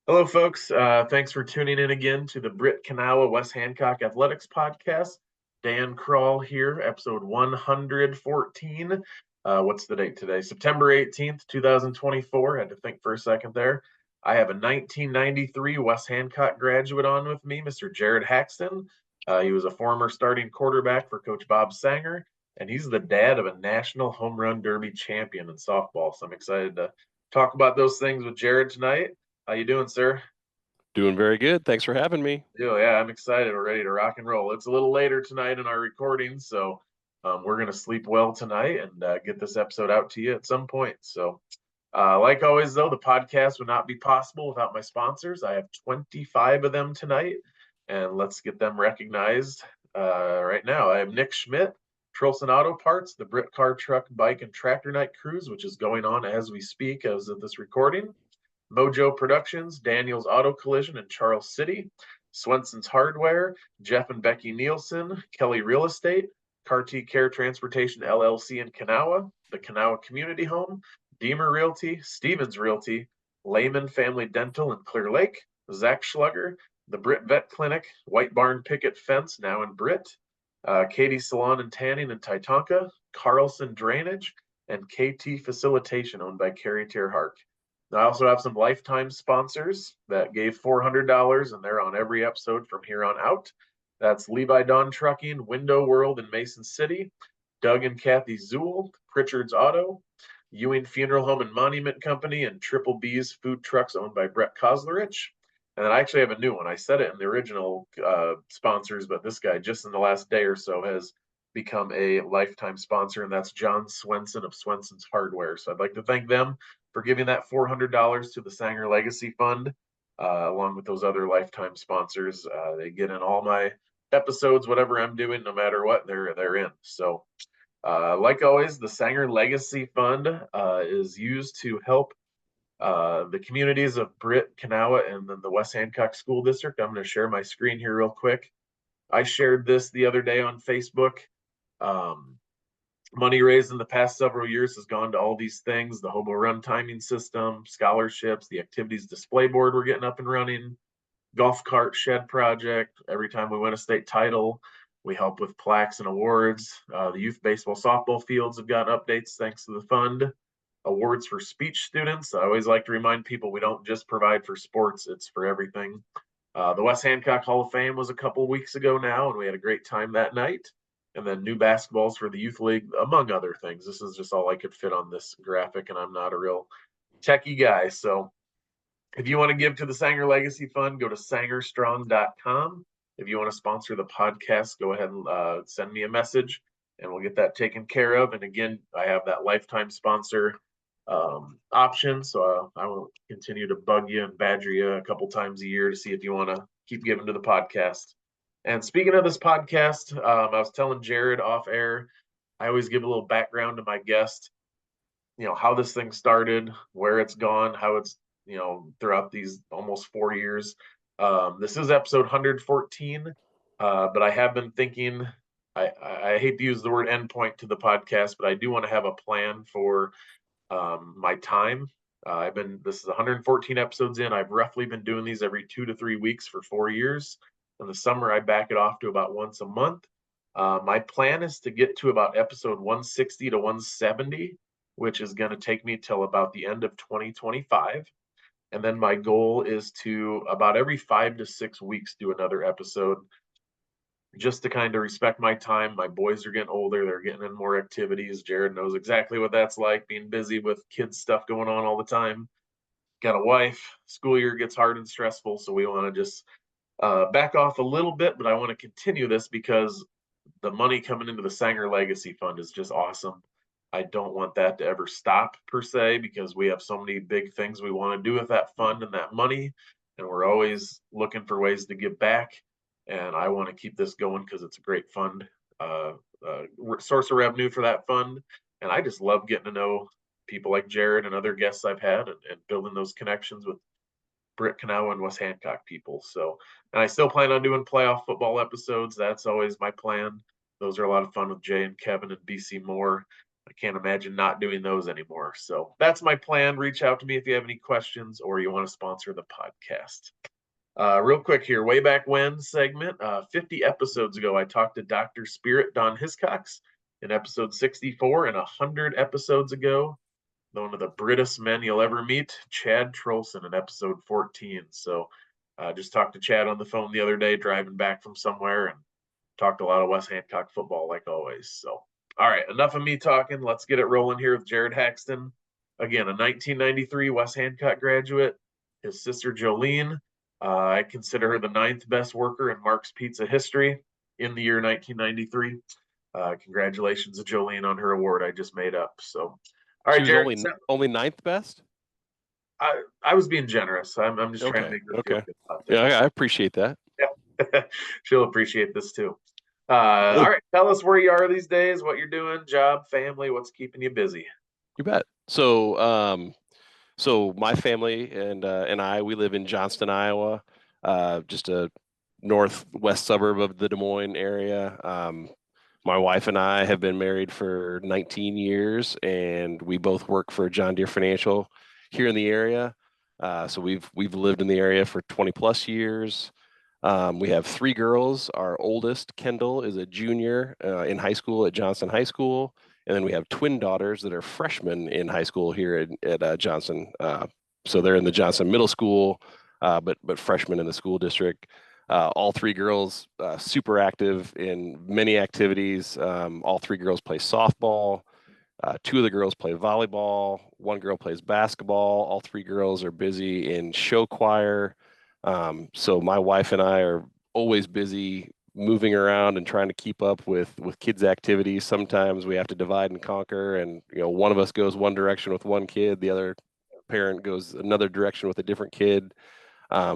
Hello, folks. Thanks for tuning in again to the Britt Kanawha West Hancock Athletics Podcast. Dan Crawl here, episode 114. What's the date today? September 18th, 2024. Had to think for a second there. I have a 1993 West Hancock graduate on with me, Mr. Jarod Haxton. He was a former starting quarterback for Coach Bob Sanger, and he's the dad of a National Home Run Derby champion in softball. So I'm excited to talk about those things with Jarod tonight. How you doing, sir? Doing very good. Thanks for having me. Yeah, I'm excited. We're ready to rock and roll. It's a little later tonight in our recording, so we're gonna sleep well tonight and get this episode out to you at some point. So, like always, though, the podcast would not be possible without my sponsors. I have 25 of them tonight, and let's get them recognized right now. I have Nick Schmidt, Trulson Auto Parts, the Britt Car Truck Bike and Tractor Night Cruise, which is going on as we speak, as of this recording. Mojo Productions, Daniels Auto Collision in Charles City, Swenson's Hardware, Jeff and Becky Nielsen, Kelly Real Estate, Carty Care Transportation LLC in Kanawha, the Kanawha Community Home, Deemer Realty, Stevens Realty, Lehman Family Dental in Clear Lake, Zach Schlugger, the Britt Vet Clinic, White Barn Picket Fence now in Britt, Katie Salon and Tanning in Titonka, Carlson Drainage, and KT Facilitation owned by Carrie Terhark. I also have some lifetime sponsors that gave $400, and they're on every episode from here on out. That's Levi Don Trucking, Window World in Mason City, Doug and Kathy Zool, Pritchard's Auto, Ewing Funeral Home and Monument Company, and Triple B's Food Trucks owned by Brett Kozlerich. And then I actually have a new one. I said it in the original sponsors, but this guy just in the last day or so has become a lifetime sponsor, and that's John Swenson of Swenson's Hardware. So I'd like to thank them for giving that $400 to the Sanger Legacy Fund, along with those other lifetime sponsors. They get in all my episodes, whatever I'm doing, no matter what, they're in. So, like always, the Sanger Legacy Fund is used to help the communities of Britt, Kanawha, and then the West Hancock School District. I'm going to share my screen here real quick. I shared this the other day on Facebook. Um, Money raised in the past several years has gone to all these things: the hobo run timing system, scholarships, the activities display board we're getting up and running, golf cart shed project. Every time we win a state title, we help with plaques and awards. The youth baseball softball fields have gotten updates thanks to the fund. Awards for speech students. I always like to remind people we don't just provide for sports, it's for everything. The West Hancock Hall of Fame was a couple weeks ago now, and we had a great time that night. And then new basketballs for the youth league, among other things. This is just all I could fit on this graphic, and I'm not a real techie guy. So if you want to give to the Sanger Legacy Fund, go to sangerstrong.com. If you want to sponsor the podcast, go ahead and send me a message, and we'll get that taken care of. And again, I have that lifetime sponsor option, so I will continue to bug you and badger you a couple times a year to see if you want to keep giving to the podcast. And speaking of this podcast, I was telling Jarod off air, I always give a little background to my guest, how this thing started, where it's gone, how it's, throughout these almost 4 years. This is episode 114, but I have been thinking, I hate to use the word endpoint to the podcast, but I do want to have a plan for my time. This is 114 episodes in. I've roughly been doing these every 2 to 3 weeks for 4 years. In the summer, I back it off to about once a month. My plan is to get to about episode 160 to 170, which is going to take me till about the end of 2025. And then my goal is to about every 5 to 6 weeks do another episode, just to kind of respect my time. My boys are getting older. They're getting in more activities. Jarod knows exactly what that's like, being busy with kids stuff going on all the time. Got a wife. School year gets hard and stressful. So we want to just back off a little bit, but I want to continue this because the money coming into the Sanger Legacy Fund is just awesome. I don't want that to ever stop per se, because we have so many big things we want to do with that fund and that money. And we're always looking for ways to give back. And I want to keep this going because it's a great fund, source of revenue for that fund. And I just love getting to know people like Jarod and other guests I've had, and building those connections with Britt, Kanawha, and West Hancock people. So, and I still plan on doing playoff football episodes. That's always my plan. Those are a lot of fun with Jay and Kevin and BC Moore. I can't imagine not doing those anymore. So that's my plan. Reach out to me if you have any questions or you want to sponsor the podcast. Real quick here, way back when segment, 50 episodes ago, I talked to Dr. Spirit Don Hiscocks in episode 64, and 100 episodes ago, one of the Brittest men you'll ever meet, Chad Trulson in episode 14. So just talked to Chad on the phone the other day, driving back from somewhere, and talked a lot of West Hancock football like always. So, all right, enough of me talking. Let's get it rolling here with Jarod Haxton. Again, a 1993 West Hancock graduate. His sister Jolene, I consider her the 9th best worker in Mark's Pizza history in the year 1993. Congratulations to Jolene on her award I just made up. So, all right, She was Jarod. only ninth best. I was being generous. I'm just trying to make her feel good out there. Yeah, I appreciate that. Yeah, she'll appreciate this too. All right, tell us where you are these days, what you're doing, job, family, what's keeping you busy. You bet. So my family and we live in Johnston, Iowa, just a northwest suburb of the Des Moines area. My wife and I have been married for 19 years, and we both work for John Deere Financial here in the area. So we've lived in the area for 20 plus years. We have 3 girls. Our oldest, Kendall, is a junior in high school at Johnston High School. And then we have twin daughters that are freshmen in high school here at Johnson. So they're in the Johnson Middle School, but freshmen in the school district. All 3 girls super active in many activities. All 3 girls play softball. 2 of the girls play volleyball. 1 girl plays basketball. All 3 girls are busy in show choir. So my wife and I are always busy moving around and trying to keep up with kids' activities. Sometimes we have to divide and conquer, and one of us goes one direction with one kid, the other parent goes another direction with a different kid.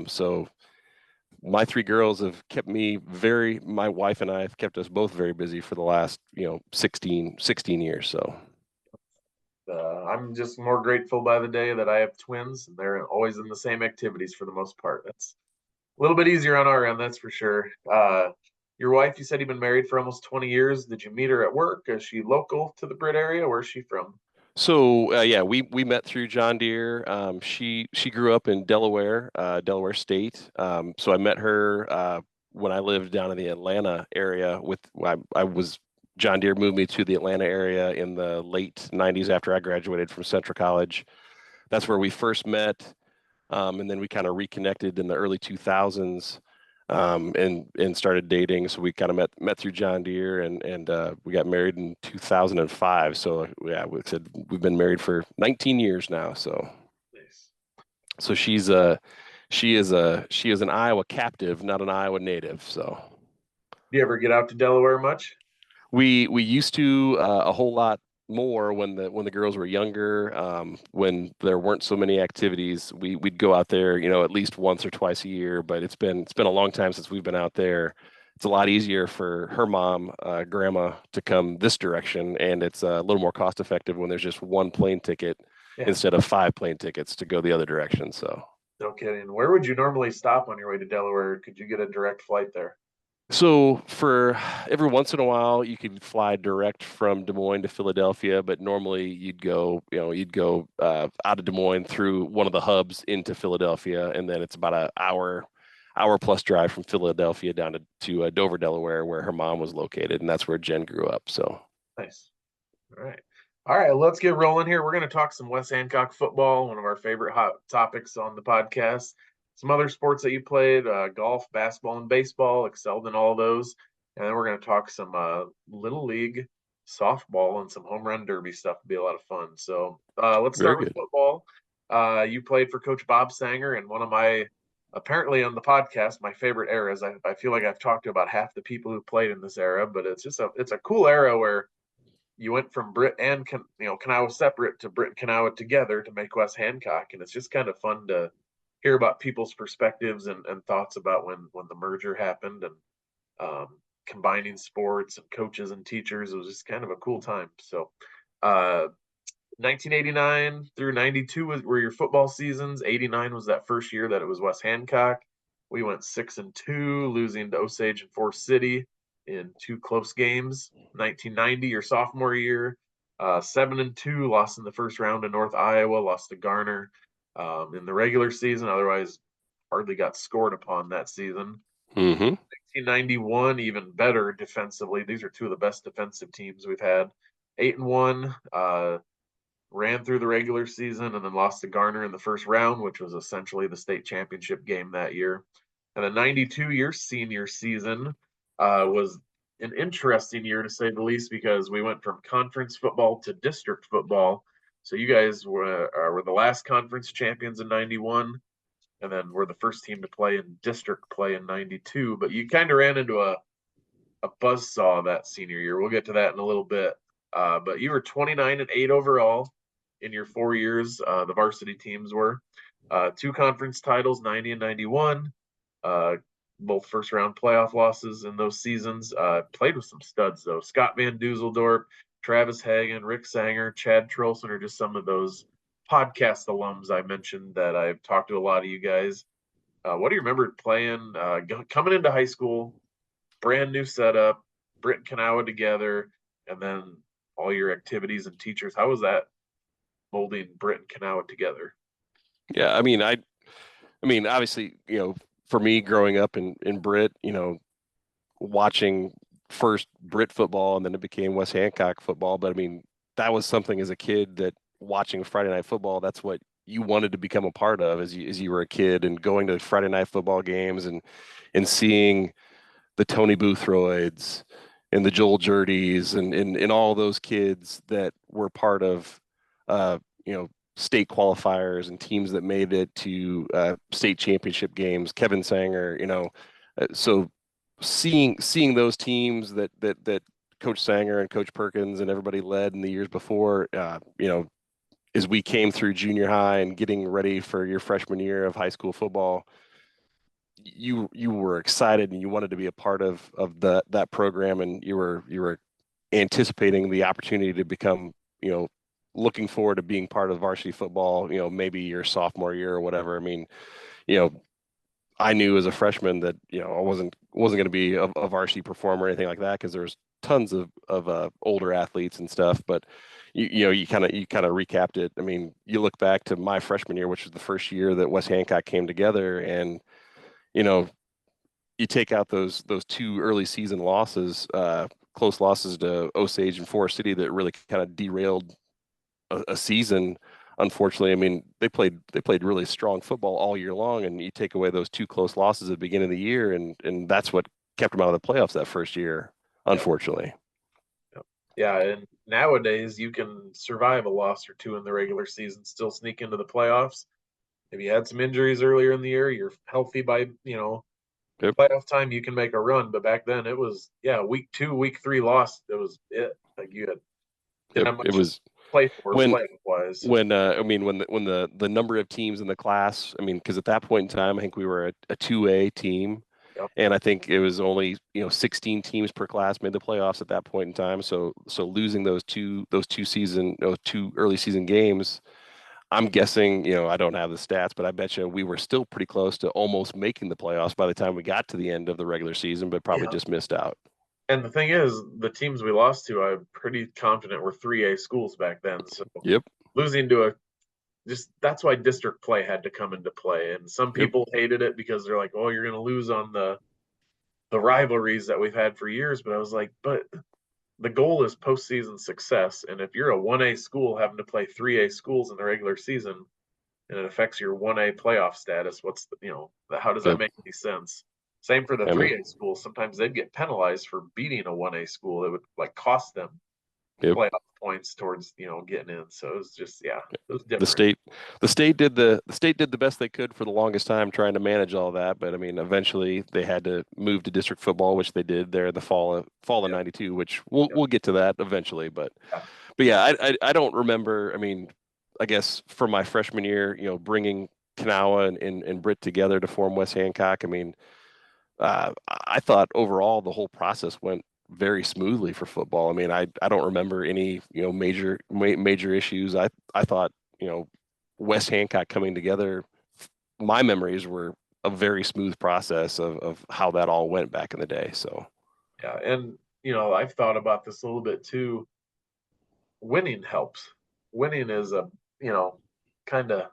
So my 3 girls have kept me my wife and I have kept us both very busy for the last 16 years. So I'm just more grateful by the day that I have twins, and they're always in the same activities for the most part. That's a little bit easier on our end, that's for sure. Your wife, you said you've been married for almost 20 years. Did you meet her at work? Is she local to the Britt area? Where's she from? So yeah, we met through John Deere. She grew up in Delaware, Delaware State. So I met her when I lived down in the Atlanta area. I was John Deere moved me to the Atlanta area in the late '90s after I graduated from Central College. That's where we first met, and then we kind of reconnected in the early 2000s. And started dating. So we kind of met through John Deere, and we got married in 2005. So yeah, we said we've been married for 19 years now. So Nice. so she is an Iowa captive, not an Iowa native. So Do you ever get out to Delaware much? we used to a whole lot more when the girls were younger. When there weren't so many activities, we'd go out there, at least once or twice a year. But it's been a long time since we've been out there. It's a lot easier for her mom, grandma, to come this direction, and it's a little more cost effective when there's just one plane ticket instead of 5 plane tickets to go the other direction. So. No kidding. Where would you normally stop on your way to Delaware? Could you get a direct flight there? So for every once in a while, you could fly direct from Des Moines to Philadelphia, but normally you'd go out of Des Moines through one of the hubs into Philadelphia, and then it's about an hour plus drive from Philadelphia down to Dover, Delaware, where her mom was located, and that's where Jen grew up. So nice. All right. Let's get rolling here. We're going to talk some West Hancock football, one of our favorite hot topics on the podcast. Some other sports that you played, golf, basketball, and baseball, excelled in all those. And then we're going to talk some little league softball and some home run derby stuff. It'll be a lot of fun. So let's start with football. You played for Coach Bob Sanger, and one of my, apparently on the podcast, my favorite eras. I feel like I've talked to about half the people who played in this era, but it's a cool era where you went from Britt and Kanawha separate to Britt and Kanawha together to make West Hancock, and it's just kind of fun to hear about people's perspectives and thoughts about when the merger happened and combining sports and coaches and teachers. It was just kind of a cool time. So 1989 through 92 were your football seasons. 89 was that first year that it was West Hancock. We went 6-2, losing to Osage and Forest City in 2 close games. 1990, your sophomore year, 7-2, lost in the first round to North Iowa, lost to Garner in the regular season. Otherwise, hardly got scored upon that season. Mm-hmm. 1991, even better defensively. These are two of the best defensive teams we've had. 8-1, ran through the regular season and then lost to Garner in the first round, which was essentially the state championship game that year. And the 92 year senior season was an interesting year to say the least because we went from conference football to district football. So you guys were the last conference champions in 91, and then we're the first team to play in district play in 92. But you kind of ran into a buzzsaw that senior year. We'll get to that in a little bit. But you were 29-8 overall in your 4 years. The varsity teams were 2 conference titles, 90 and 91. Both first round playoff losses in those seasons. Played with some studs though. Scott Van Duzendorp, Travis Hagen, Rick Sanger, Chad Trulson are just some of those podcast alums I mentioned that I've talked to a lot of you guys. What do you remember playing coming into high school? Brand new setup, Britt and Kanawha together, and then all your activities and teachers. How was that molding Britt and Kanawha together? Yeah, I mean, obviously, for me growing up in Britt, watching first Britt football and then it became West Hancock football. But I mean, that was something as a kid that watching Friday night football, that's what you wanted to become a part of as you were a kid, and going to Friday night football games and seeing the Tony Boothroyds and the Joel Jurdies and all those kids that were part of uh, state qualifiers and teams that made it to state championship games. Kevin Sanger, so seeing those teams that Coach Sanger and Coach Perkins and everybody led in the years before, as we came through junior high and getting ready for your freshman year of high school football, you were excited and you wanted to be a part of that program, and you were anticipating the opportunity to become, looking forward to being part of varsity football, maybe your sophomore year or whatever. I mean, you know, I knew as a freshman that, I wasn't going to be a varsity performer or anything like that, because there's tons of older athletes and stuff. But you kind of recapped it. I mean, you look back to my freshman year, which was the first year that West Hancock came together, and you know, you take out those 2 early season losses, close losses to Osage and Forest City that really kind of derailed a season. Unfortunately, I mean, they played really strong football all year long, and you take away those 2 close losses at the beginning of the year, and that's what kept them out of the playoffs that first year, unfortunately. Yep. Yeah, and nowadays you can survive a loss or 2 in the regular season, still sneak into the playoffs. If you had some injuries earlier in the year, you're healthy by, Yep. playoff time, you can make a run. But back then it was, week 2, week 3 lost. It was it. Like you didn't Yep. have It much to was play for when playoff wise. I mean, when the number of teams in the class, I mean, because at that point in time, I think we were a 2A team, Yep. and I think it was only 16 teams per class made the playoffs at that point in time. So losing those two season, 2 early season games, I'm guessing, I don't have the stats, but I bet you we were still pretty close to almost making the playoffs by the time we got to the end of the regular season, but probably Yeah. just missed out. And the thing is, the teams we lost to, I'm pretty confident were 3A schools back then. So Yep. losing to that's why district play had to come into play. And some Yep. people hated it because they're like, "Oh, you're going to lose on the rivalries that we've had for years." But I was like, but the goal is postseason success. And if you're a 1A school having to play 3A schools in the regular season, and it affects your 1A playoff status, how does that Yep. make any sense? Same for the I mean, 3A schools. Sometimes they'd get penalized for beating a 1A school. It would like cost them yep. playoff points towards, getting in. So it was just, it was the different. state the state did the best they could for the longest time trying to manage all that. But I mean, eventually they had to move to district football, which they did there the fall of Yeah. '92, which we'll get to that eventually. But Yeah. yeah, I don't remember. I mean, I guess for my freshman year, bringing Kanawha and Britt together to form West Hancock, I mean, I thought overall the whole process went very smoothly for football. I mean, I don't remember any major issues. I thought, West Hancock coming together. My memories were a very smooth process of how that all went back in the day. So Yeah. And, I've thought about this a little bit too. winning helps. Winning is kind of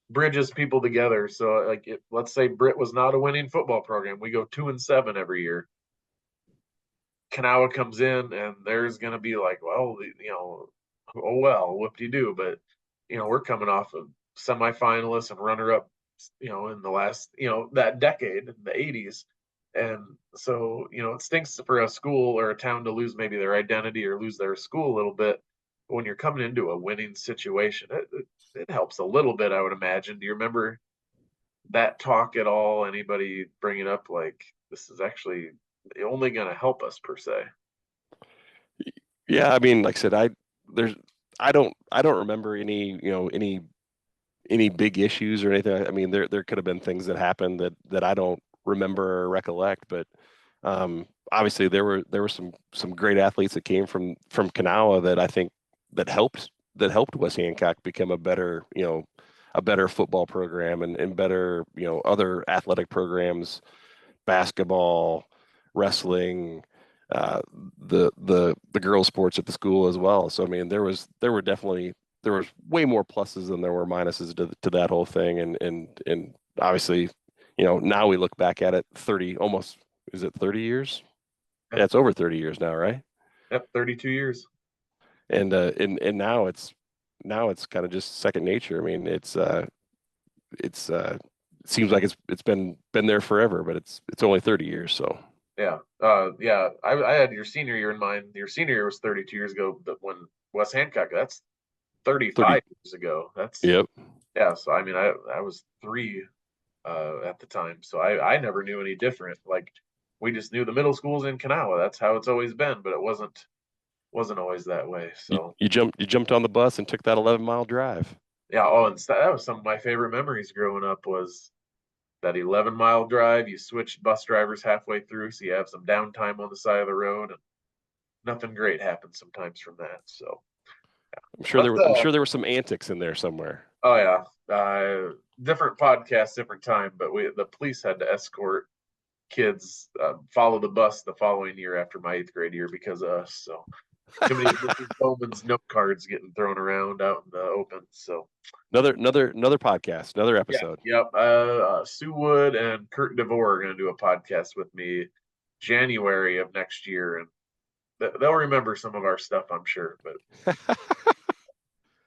bridges people together. So like, let's say Britt was not a winning football program. We go 2-7 every year. Kanawha comes in and there's going to be like, well, oh well, whoop-de-doo. But, we're coming off of semifinalists and runner-up, in the last, that decade in the 80s. And so, it stinks for a school or a town to lose maybe their identity or lose their school a little bit. But when you're coming into a winning situation, it helps a little bit, I would imagine. Do you remember that talk at all? Anybody bringing up like, this is actually only going to help us per se? Yeah, I mean, like I said, there's I don't remember any big issues or anything. I mean, there could have been things that happened that I don't remember or recollect, but obviously there were some great athletes that came from Kanawha that I think that helped West Hancock become a better football program and better other athletic programs, basketball, wrestling, uh, the girls sports at the school as well. So I mean, there was way more pluses than there were minuses to that whole thing, and obviously, now we look back at it 30 almost, is it 30 years? Yeah, Yep, it's over 30 years now, right? yep, 32 years. And now it's kind of just second nature. I mean, it's it seems like it's been there forever, but it's only 30 years, so Yeah. Yeah. I had your senior year in mind. Your senior year was 32 years ago, but when Wes Hancock, that's 30. 35 years ago. That's Yep. yeah. So I mean, I was three at the time, so I never knew any different. Like we just knew the middle schools in Kanawha. That's how it's always been, but it wasn't always that way. So You jumped on the bus and took that 11-mile drive. yeah. Oh, and that was some of my favorite memories growing up was that 11-mile drive. You switched bus drivers halfway through, so you have some downtime on the side of the road, and nothing great happens sometimes from that. So let's I'm sure there were some antics in there somewhere. oh yeah, different podcast, different time, but the police had to escort kids follow the bus the following year after my 8th grade year because of us. So too many Mrs. Bowman's note cards getting thrown around out in the open. So Another podcast, another yeah, episode. yep. Sue Wood and Kurt DeVore are going to do a podcast with me January of next year, and they'll remember some of our stuff, I'm sure. But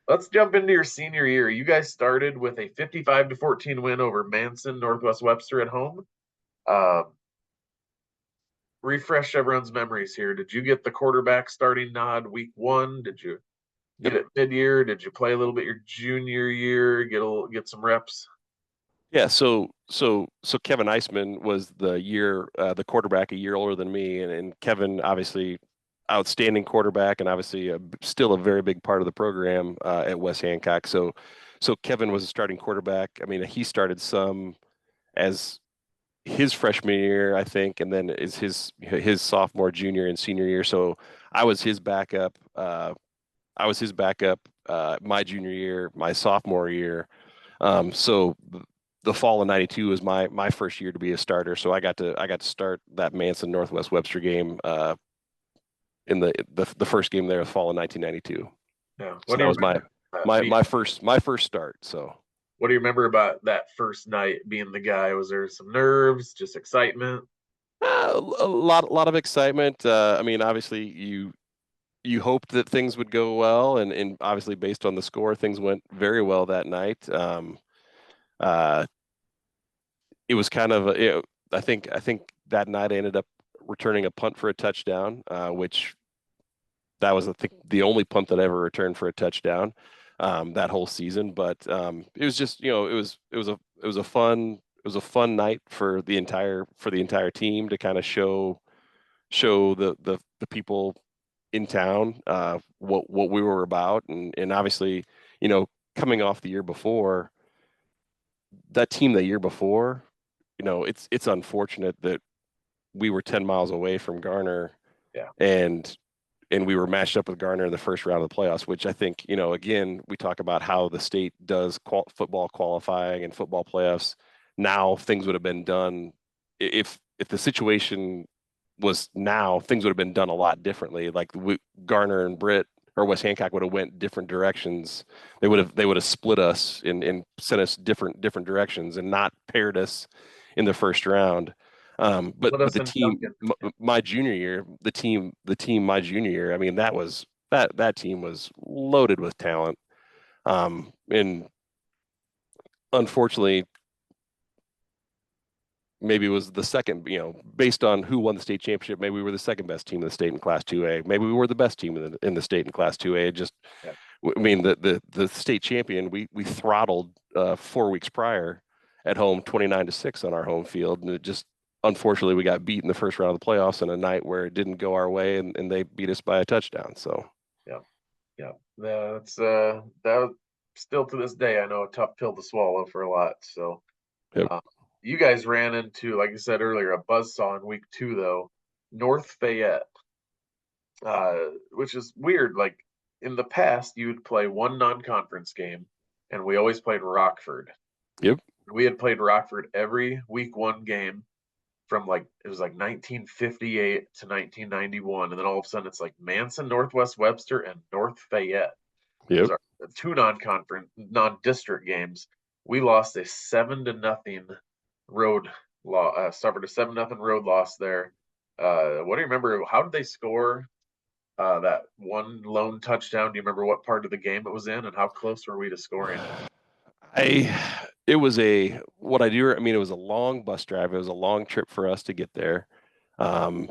let's jump into your senior year. You guys started with a 55-14 win over Manson Northwest Webster at home. Um, Refresh everyone's memories here. Did you get the quarterback starting nod week one? Did you Yep. get it mid-year? Did you play a little bit your junior year? Get some reps? Yeah, so Kevin Eisman was the quarterback a year older than me, and Kevin obviously outstanding quarterback and obviously still a very big part of the program at West Hancock. So Kevin was a starting quarterback. I mean, he started some as his freshman year, I think, and then is his sophomore, junior, and senior year. So I was his backup. My junior year, my sophomore year. So the fall of '92 was my first year to be a starter. So I got to start that Manson Northwest Webster game in the first game there, the fall of 1992. Yeah. So What do that you was remember? my first start. So What do you remember about that first night being the guy? Was there some nerves, just excitement? a lot of excitement. I mean, obviously you hoped that things would go well, and obviously based on the score, things went very well that night. Uh, it was kind of I think that night I ended up returning a punt for a touchdown, which that was I think the only punt that I ever returned for a touchdown that whole season. But it was just it was a fun night for the entire team to kind of show the people in town what we were about, and obviously coming off the year before, that team the year before, it's unfortunate that we were 10 miles away from Garner, Yeah. and we were matched up with Garner in the first round of the playoffs, which I think, again, we talk about how the state does football qualifying and football playoffs. Now things would have been done if the situation was now, things would have been done a lot differently. Like Garner and Britt, or West Hancock would have went different directions. They would have split us and sent us different directions and not paired us in the first round. But Put but us the in team Duncan. my junior year, the team my junior year, I mean that team was loaded with talent. And unfortunately, maybe it was the second, based on who won the state championship, maybe we were the second best team in the state in Class 2A. Maybe we were the best team in the state in Class 2A. Just, Yeah. I mean, the state champion, we throttled 4 weeks prior at home, 29-6 on our home field, and it just unfortunately we got beat in the first round of the playoffs in a night where it didn't go our way, and they beat us by a touchdown. So Yeah. Yeah. That's that still to this day, I know, a tough pill to swallow for a lot. So yep, you guys ran into, like I said earlier, a buzzsaw in week 2 though. North Fayette, which is weird. Like in the past, you'd play one non-conference game, and we always played Rockford. yep, We had played Rockford every week 1 game from like it was like 1958 to 1991, and then all of a sudden it's like Manson, Northwest Webster, and North Fayette was yep, our 2 non-conference, non-district games. We lost a 7-0 road suffered a 7-0 road loss there. What do you remember? How did they score that one lone touchdown? Do you remember what part of the game it was in, and how close were we to scoring? it was a what I do. I mean, it was a long bus drive. It was a long trip for us to get there. Um,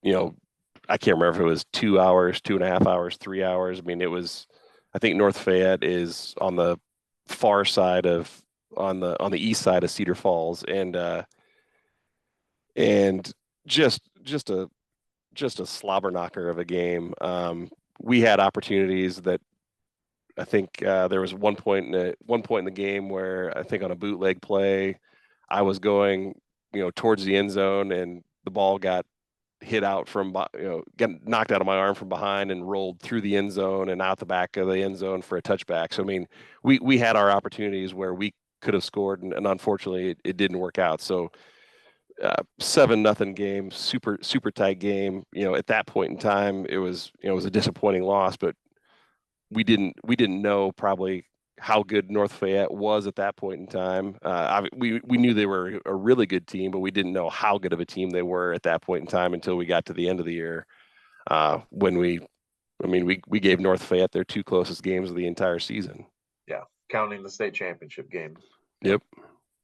you know, I can't remember if it was 2 hours, 2.5 hours, 3 hours. I mean, it was. I think North Fayette is on the far side of on the east side of Cedar Falls, and just a slobber knocker of a game. We had opportunities that I think there was one point in the game where I think on a bootleg play, I was going towards the end zone, and the ball got hit out from getting knocked out of my arm from behind and rolled through the end zone and out the back of the end zone for a touchback. So I mean, we had our opportunities where we could have scored, and unfortunately it didn't work out. So 7-0 game, super tight game. At that point in time, it was a disappointing loss, but we didn't know probably how good North Fayette was at that point in time. We knew they were a really good team, but we didn't know how good of a team they were at that point in time until we got to the end of the year. When we gave North Fayette their 2 closest games of the entire season. Yeah, counting the state championship game. Yep.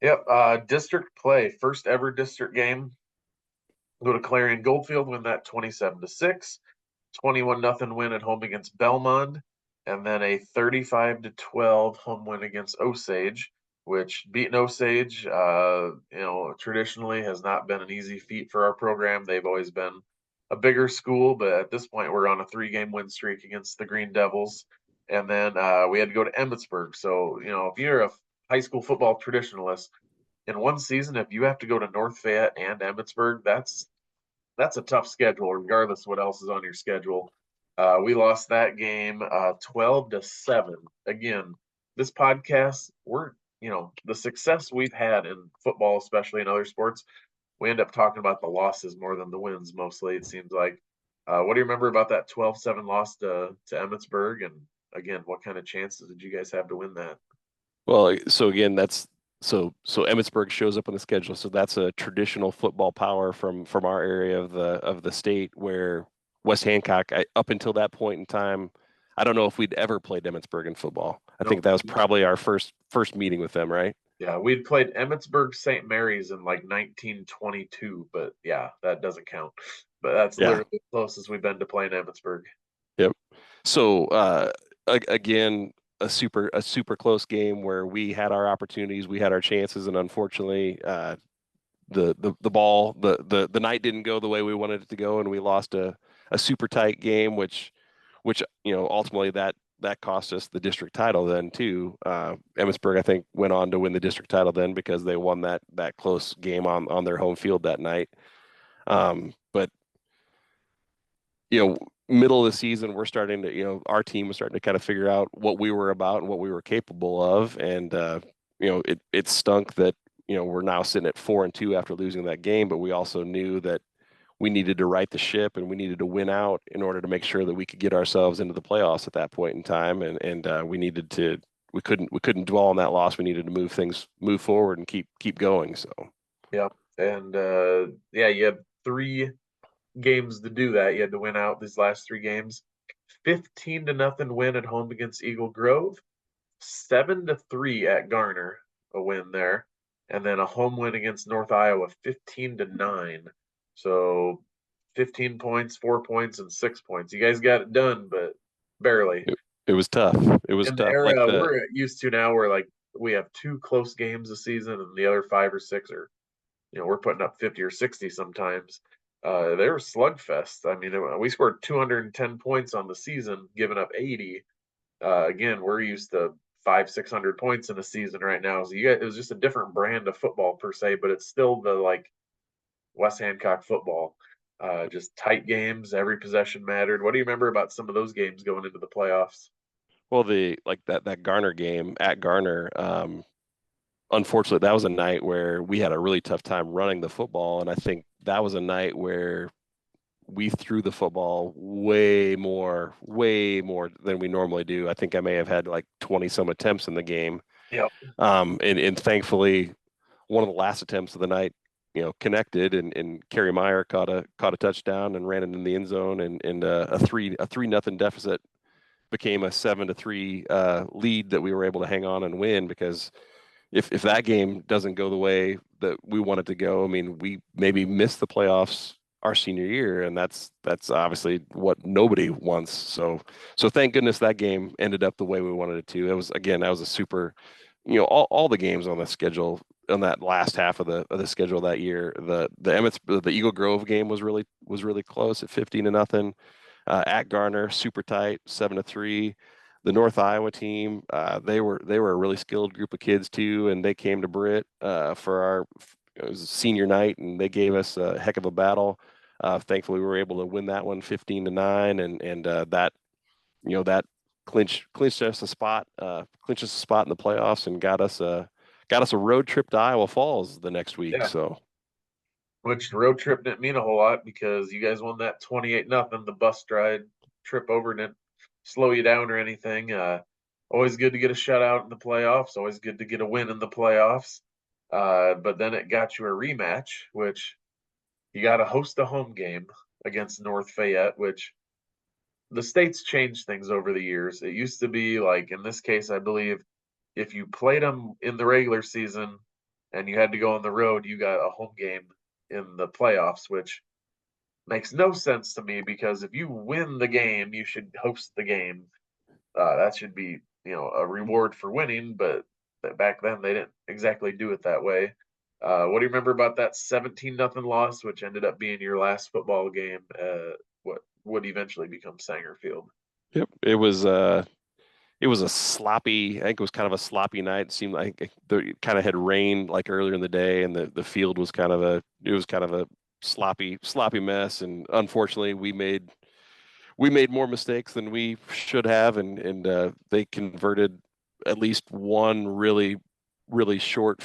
Yep. District play, first ever district game. Go to Clarion Goldfield, win that 27-6. 21-0 win at home against Belmont, and then a 35-12 home win against Osage, which beating Osage, traditionally has not been an easy feat for our program. They've always been a bigger school, but at this point we're on a 3-game win streak against the Green Devils. And then we had to go to Emmitsburg. So, if you're a high school football traditionalist, in one season, if you have to go to North Fayette and Emmitsburg, that's a tough schedule, regardless of what else is on your schedule. We lost that game 12-7. Again, this podcast, the success we've had in football, especially in other sports, we end up talking about the losses more than the wins mostly, it seems like. What do you remember about that 12-7 loss to Emmitsburg? And again, what kind of chances did you guys have to win that? Well, so again, so Emmitsburg shows up on the schedule. So that's a traditional football power from our area of the state, where West Hancock, up until that point in time, I don't know if we'd ever played Emmitsburg in football. I think Nope. that was probably our first meeting with them, right? Yeah, we'd played Emmitsburg St. Mary's in like 1922, but yeah, that doesn't count. But that's Yeah. literally the closest we've been to playing Emmitsburg. Yep. So again, a super close game where we had our opportunities, we had our chances, and unfortunately, the night didn't go the way we wanted it to go, and we lost a super tight game, which ultimately that cost us the district title then too. Emmitsburg, I think, went on to win the district title then because they won that close game on their home field that night. But middle of the season, we're starting to, our team was starting to kind of figure out what we were about and what we were capable of. And, it stunk that, we're now sitting at 4-2 after losing that game, but we also knew that we needed to right the ship and we needed to win out in order to make sure that we could get ourselves into the playoffs at that point in time. And we needed to we couldn't dwell on that loss. We needed to move forward and keep going. So Yep. And yeah, you had 3 games to do that. You had to win out these last 3 games. 15-0 win at home against Eagle Grove, 7-3 at Garner, a win there, and then a home win against North Iowa, 15-9. So 15 points, 4 points, and 6 points. You guys got it done, but barely. it was tough. It was In the tough. Like era the we're used to now, where like we have 2 close games a season, and the other 5 or 6 are, we're putting up 50 or 60 sometimes. They were slugfest. I mean, we scored 210 points on the season, giving up 80. Again, we're used to 500-600 points in a season right now. So it was just a different brand of football per se, but it's still the like West Hancock football. Just tight games, every possession mattered. What do you remember about some of those games going into the playoffs? well the like that Garner game at Garner. Unfortunately, that was a night where we had a really tough time running the football, and I think that was a night where we threw the football way more than we normally do. I think I may have had like 20 some attempts in the game. Yep. And thankfully one of the last attempts of the night, connected and Kerry Meyer caught a touchdown and ran it in the end zone and a 3-0 deficit became a 7-3 lead that we were able to hang on and win because if that game doesn't go the way that we want it to go, I mean, we maybe miss the playoffs our senior year, and that's obviously what nobody wants. So thank goodness that game ended up the way we wanted it to. It was again, that was a super, all the games on the schedule on that last half of the schedule that year. The Eagle Grove game was really close at 15-0. At Garner, super tight, 7-3. The North Iowa team, they were a really skilled group of kids too, and they came to Britt for our it was senior night, and they gave us a heck of a battle. Thankfully, we were able to win that one 15-9, and that clinched us a spot, clinched us a spot in the playoffs, and got us a road trip to Iowa Falls the next week. Yeah. So Which the road trip didn't mean a whole lot because you guys won that 28-0. The bus ride trip over didn't slow you down or anything. Always good to get a shutout in the playoffs. Always good to get a win in the playoffs. But then it got you a rematch, which you got to host a home game against North Fayette, which the state's changed things over the years. It used to be like, in this case, I believe if you played them in the regular season and you had to go on the road, you got a home game in the playoffs, which makes no sense to me because if you win the game, you should host the game. That should be, a reward for winning, but back then they didn't exactly do it that way. What do you remember about that 17-0 loss, which ended up being your last football game? What would eventually become Sanger Field? yep, it was a sloppy, I think it was kind of a sloppy night. It seemed like it kind of had rained like earlier in the day, and the field was it was kind of a sloppy mess. And unfortunately, we made more mistakes than we should have, and they converted at least one really short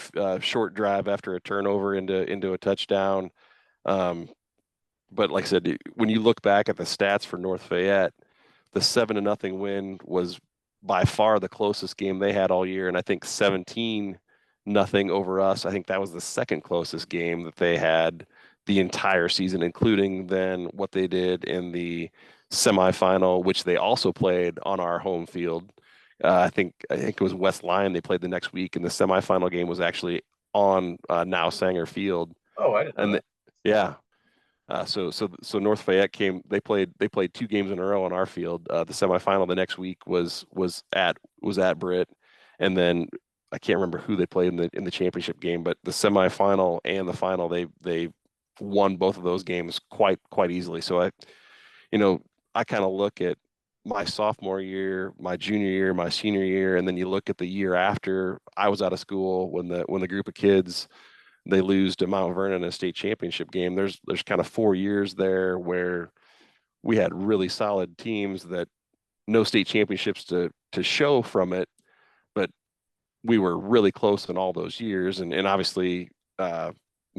drive after a turnover into a touchdown. Um, but like I said, when you look back at the stats for North Fayette, the 7-0 win was by far the closest game they had all year, and I think 17-0 over us. I think that was the second closest game that they had the entire season, including then what they did in the semifinal, which they also played on our home field. I think it was West Lyon they played the next week, and the semifinal game was actually on now Sanger Field. Oh, I didn't know And that. yeah, so North Fayette came. They played 2 games in a row on our field. The semifinal the next week was at Britt, and then I can't remember who they played in the championship game, but the semifinal and the final they won both of those games quite easily. So I kind of look at my sophomore year, my junior year, my senior year, and then you look at the year after I was out of school when the group of kids they lose to Mount Vernon in a state championship game. There's kind of 4 years there where we had really solid teams that no state championships to show from it, but we were really close in all those years. And obviously,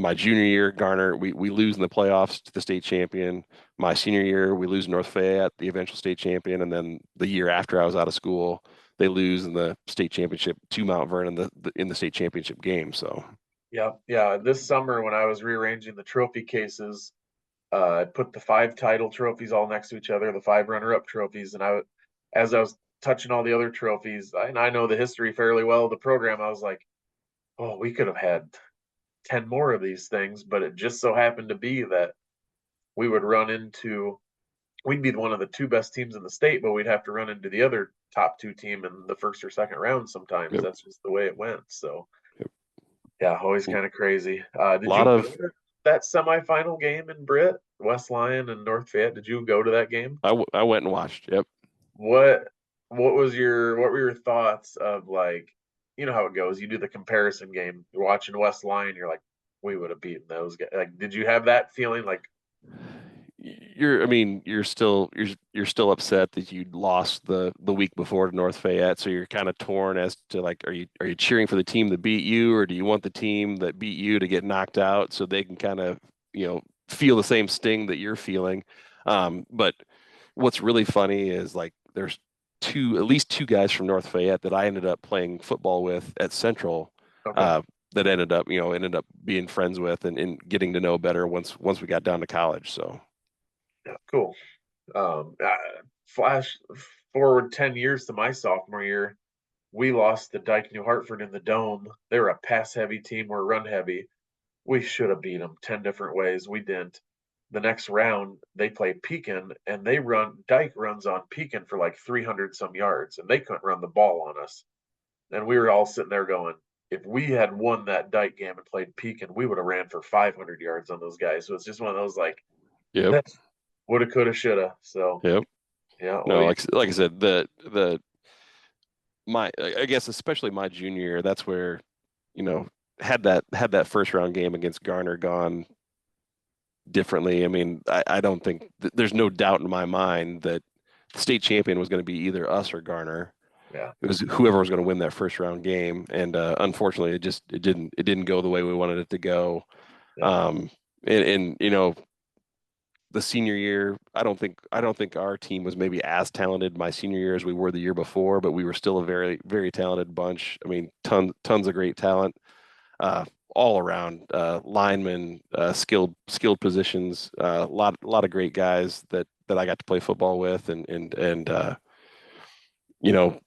my junior year, Garner, we lose in the playoffs to the state champion. My senior year, we lose North Fayette, the eventual state champion, and then the year after I was out of school, they lose in the state championship to Mount Vernon in the state championship game. So Yeah. This summer when I was rearranging the trophy cases, I put the 5 title trophies all next to each other, the 5 runner-up trophies, and as I was touching all the other trophies, and I know the history fairly well of the program, I was like, oh, we could have had 10 more of these things, but it just so happened to be that we would we'd be one of the 2 best teams in the state, but we'd have to run into the other top 2 team in the first or second round sometimes. yep, That's just the way it went. So yep. yeah, always A kind of crazy. Did lot you go of to that semifinal game in Britt, West Lyon and North Fayette? Did you go to that game? I went and watched. Yep. What what were your thoughts of, like, you know how it goes? You do the comparison game. You're watching West Lyon, you're like, we would have beaten those guys. Like, did you have that feeling like, I mean, you're still upset that you lost the week before to North Fayette, so you're kind of torn as to like, are you cheering for the team that beat you, or do you want the team that beat you to get knocked out so they can kind of, feel the same sting that you're feeling? But what's really funny is like there's at least two guys from North Fayette that I ended up playing football with at Central, okay, uh, that ended up being friends with and getting to know better once we got down to college. So. yeah, cool. Flash forward 10 years to my sophomore year, we lost to Dyke New Hartford in the Dome. They were a pass heavy team, we're run heavy. We should have beat them 10 different ways. We didn't. The next round, they play Pekin, and Dyke runs on Pekin for like 300 some yards, and they couldn't run the ball on us. And we were all sitting there going, if we had won that Dyke game and played Pekin, we would have ran for 500 yards on those guys. So it's just one of those, like, Yep. woulda, coulda, shoulda. So, Yep. yeah, well, No, like I said, the my I guess especially my junior year, that's where, you know, had that first round game against Garner gone differently. I mean, I don't think there's no doubt in my mind that the state champion was going to be either us or Garner. yeah, It was whoever was going to win that first round game, and unfortunately, it didn't go the way we wanted it to go. yeah, Um, and the senior year, I don't think our team was maybe as talented my senior year as we were the year before, but we were still a very, very talented bunch. I mean, tons of great talent, all around, linemen, skilled positions, a lot of great guys that I got to play football with, and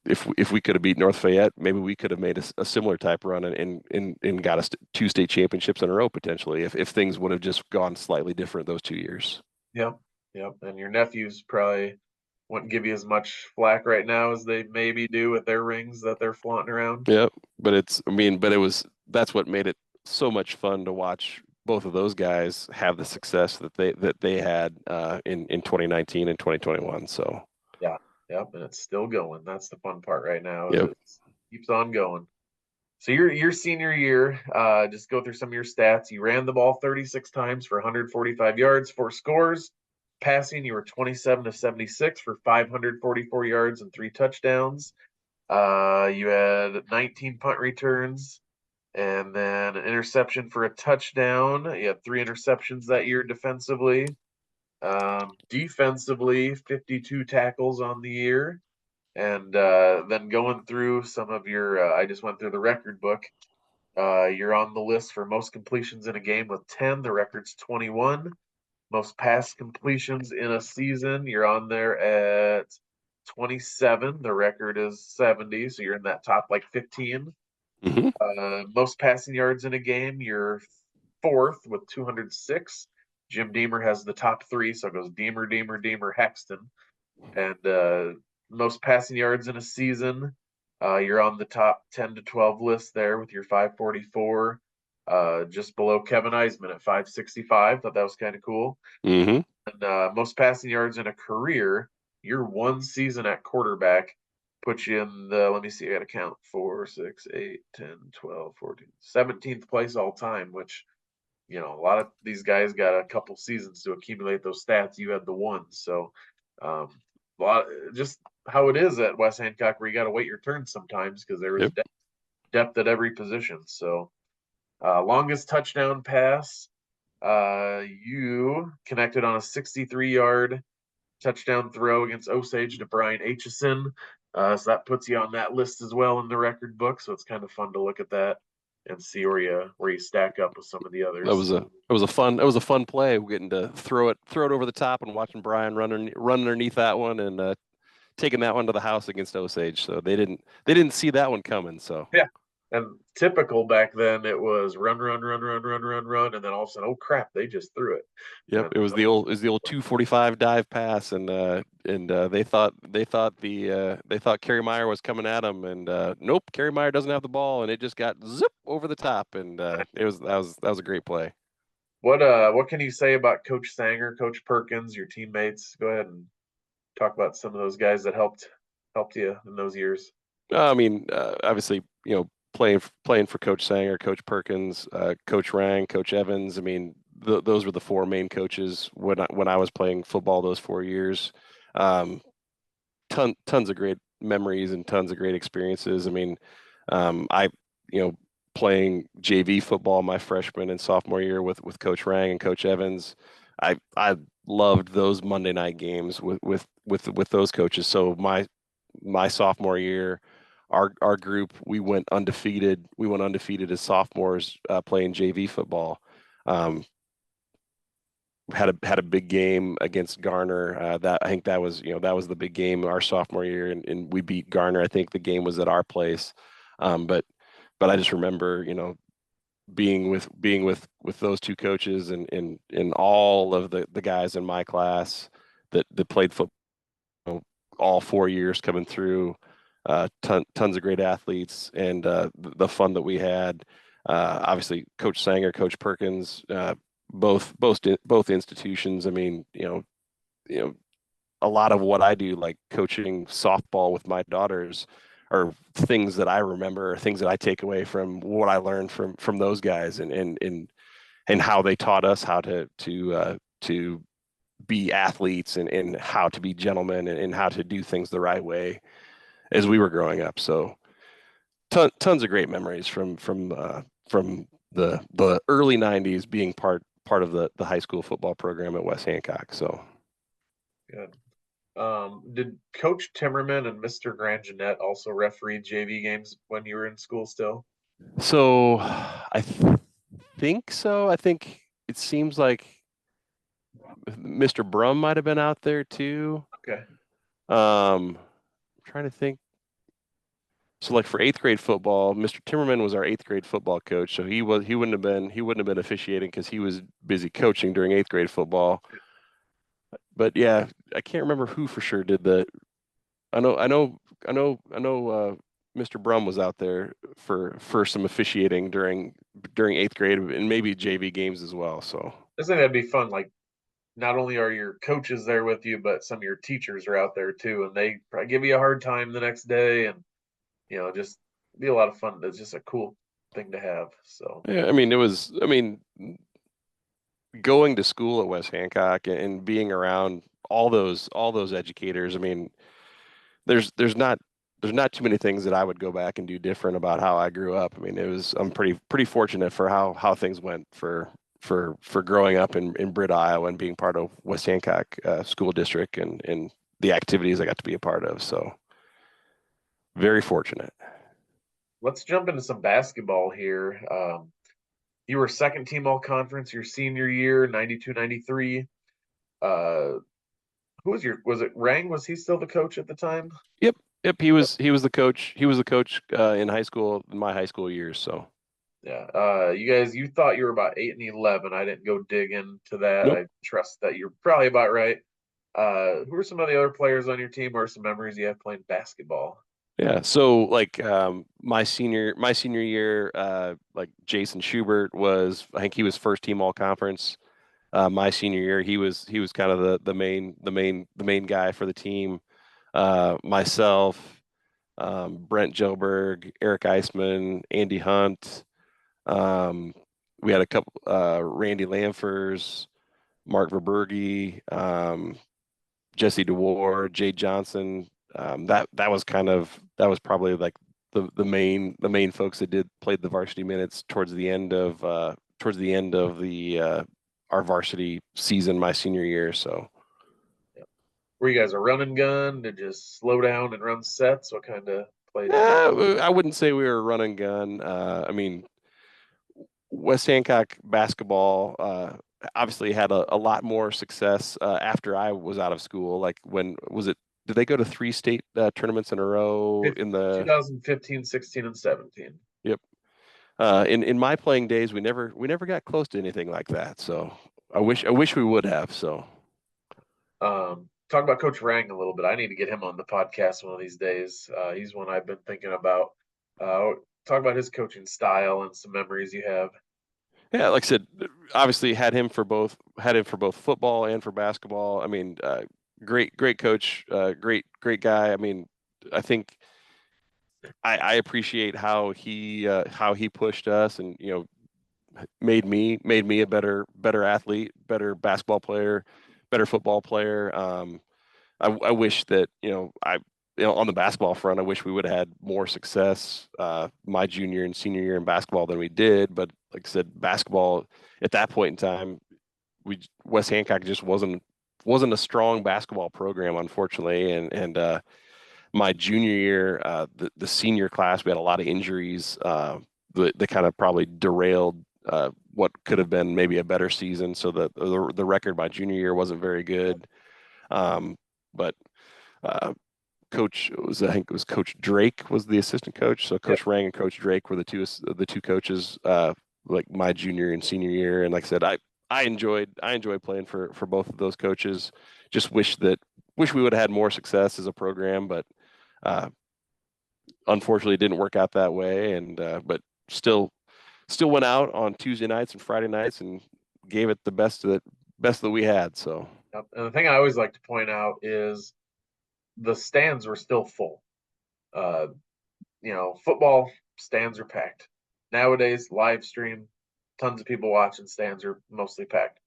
if we could have beat North Fayette, maybe we could have made a similar type run and got us 2 state championships in a row potentially if things would have just gone slightly different those 2 years. yep, yep. And your nephews probably wouldn't give you as much flack right now as they maybe do with their rings that they're flaunting around. Yeah, but that's what made it so much fun to watch both of those guys have the success that they had in 2019 and 2021. So, Yeah, yep, and it's still going. That's the fun part right now, is yep. it keeps on going. So your senior year, just go through some of your stats. You ran the ball 36 times for 145 yards, 4 scores. Passing, you were 27 of 76 for 544 yards and 3 touchdowns. You had 19 punt returns and then an interception for a touchdown. You had 3 interceptions that year defensively. Defensively, 52 tackles on the year. And then going through some of your, I just went through the record book. You're on the list for most completions in a game with 10. The record's 21. Most pass completions in a season, you're on there at 27. The record is 70, so you're in that top like 15. Hmm. Most passing yards in a game, you're 4th with 206. Jim Deemer has the top 3, so it goes Deemer, Haxton. And most passing yards in a season, you're on the top 10 to 12 list there with your 544. Just below Kevin Eisman at 565. Thought that was kind of cool. Hmm. And most passing yards in a career, your 1 season at quarterback puts you in the, let me see, I got to count 4, 6, 8, 10, 12, 14, 17th place all time, which, a lot of these guys got a couple seasons to accumulate those stats. You had the 1. So, um, a lot, just how it is at West Hancock, where you got to wait your turn sometimes because there was Yep. depth at every position. So, Longest touchdown pass. You connected on a 63-yard touchdown throw against Osage to Brian Aitchison. So that puts you on that list as well in the record book. So it's kind of fun to look at that and see where you stack up with some of the That others. was a fun play. We're getting to throw it over the top and watching Brian run underneath that one and taking that one to the house against Osage. So they didn't see that one coming. So Yeah. And typical back then, it was run, run, run, run, run, run, run, and then all of a sudden, oh crap, they just threw it. yep, And it was the old 245 dive pass, and they thought Kerry Meyer was coming at him, and nope, Kerry Meyer doesn't have the ball, and it just got zip over the top, and that was a great play. what can you say about Coach Sanger, Coach Perkins, your teammates? Go ahead and talk about some of those guys that helped you in those years. I mean, obviously, playing for Coach Sanger, Coach Perkins, Coach Rang, Coach Evans. I mean, those were the four main coaches when I was playing football those 4 years. Tons of great memories and tons of great experiences. I mean, I playing JV football my freshman and sophomore year with Coach Rang and Coach Evans. I loved those Monday night games with those coaches. So my sophomore year, our group we went undefeated. We went undefeated as sophomores playing JV football. Had a big game against Garner. That I think that was the big game our sophomore year, and we beat Garner. I think the game was at our place, but I just remember being with those two coaches and all of the guys in my class that played football all 4 years coming through. Tons of great athletes and the fun that we had. Obviously, Coach Sanger, Coach Perkins, both institutions. I mean, a lot of what I do, like coaching softball with my daughters, are things that I remember, things that I take away from what I learned from those guys and how they taught us how to be athletes and how to be gentlemen and how to do things the right way as we were growing up. So tons of great memories from the early 90s being part of the high school football program at West Hancock. So Good. Did Coach Timmerman and Mr. Grangenet also referee JV games when you were in school still? Think so. I think it seems like Mr. Brum might have been out there too. Okay. I'm trying to think. So like for eighth grade football, Mr. Timmerman was our eighth grade football coach. So he wouldn't have been officiating because he was busy coaching during eighth grade football. But yeah, I can't remember who for sure did the. I know. Mr. Brum was out there for some officiating during eighth grade and maybe JV games as well. So I think that'd be fun. Like, not only are your coaches there with you, but some of your teachers are out there too, and they probably give you a hard time the next day, and just be a lot of fun. It's just a cool thing to have. So yeah, I mean it was. I mean, going to school at West Hancock and being around all those educators. I mean, there's not too many things that I would go back and do different about how I grew up. I mean, I'm pretty fortunate for how things went for growing up in Britt, Iowa, and being part of West Hancock School District and the activities I got to be a part of. So very fortunate. let's jump into some basketball here. You were second team all conference your senior year, 92-93. Was it Rang? Was he still the coach at the time? Yep, yep. He was the coach. He was the coach in high school, in my high school years. So Yeah. You thought you were about 8-11. I didn't go dig into that. nope. I trust that you're probably about right. Who are some of the other players on your team or some memories you have playing basketball? Yeah. So like my senior year, like Jason Schubert was, I think he was first team all conference. My senior year, he was kind of the main guy for the team. Myself, Brent Joberg, Eric Eisman, Andy Hunt. Um, we had a couple, Randy Lamfers, Mark Verberge, Jesse DeWar, Jay Johnson. That was probably like the main folks that played the varsity minutes towards the end of the our varsity season my senior year. So Were you guys a run and gun to just slow down and run sets? What kind of play did you do? I wouldn't say we were a run and gun. I mean, West Hancock basketball obviously had a lot more success after I was out of school. Like when was it? Did they go to 3 state tournaments in a row in the? 2015, 16, and 17. Yep. In my playing days, we never got close to anything like that. So I wish we would have. So Talk about Coach Rang a little bit. I need to get him on the podcast one of these days. He's one I've been thinking about. Talk about his coaching style and some memories you have. yeah, like I said, obviously had him for both football and for basketball. I mean, great coach, great guy. I mean, I think I appreciate how he pushed us and made me a better athlete, better basketball player, better football player. I wish that on the basketball front, I wish we would have had more success my junior and senior year in basketball than we did. But like I said, basketball at that point in time, West Hancock just wasn't a strong basketball program, unfortunately. And my junior year, the senior class, we had a lot of injuries that kind of probably derailed what could have been maybe a better season. So the record my junior year wasn't very good. But I think it was Coach Drake was the assistant coach. So Yep. Coach Rang and Coach Drake were the two coaches like my junior and senior year. And like I said, I enjoyed playing for both of those coaches. Just wish we would have had more success as a program, but uh, unfortunately, it didn't work out that way. And but still went out on Tuesday nights and Friday nights and gave it the best that we had. So Yep. And the thing I always like to point out is the stands were still full. Uh, Football stands are packed. Nowadays, live stream, tons of people watching, stands are mostly packed.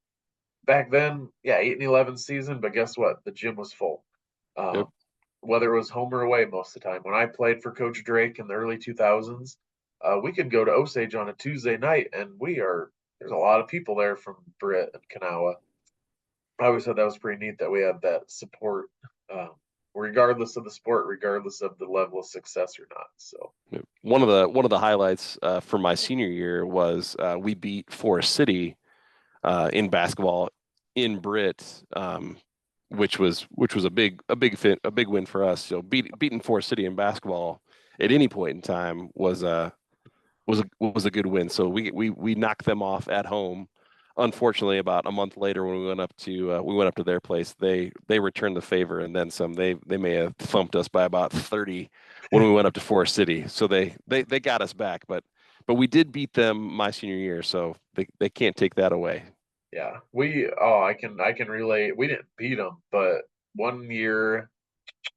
Back then, yeah, 8 and 11 season, but guess what? The gym was full. yep. Um, whether it was home or away most of the time. When I played for Coach Drake in the early 2000s, we could go to Osage on a Tuesday night, and there's a lot of people there from Britt and Kanawha. I always thought that was pretty neat that we had that support, um, regardless of the sport, regardless of the level of success or not. So One of the highlights for my senior year was we beat Forest City in basketball in Britt, which was a big win for us. So beating Forest City in basketball at any point in time was a good win. So we knocked them off at home. Unfortunately, about a month later, when we went up to their place, they returned the favor and then some. They may have thumped us by about 30 when we went up to Forest City. So they got us back, but we did beat them my senior year, so they can't take that away. yeah, I can relate. We didn't beat them, but one year, I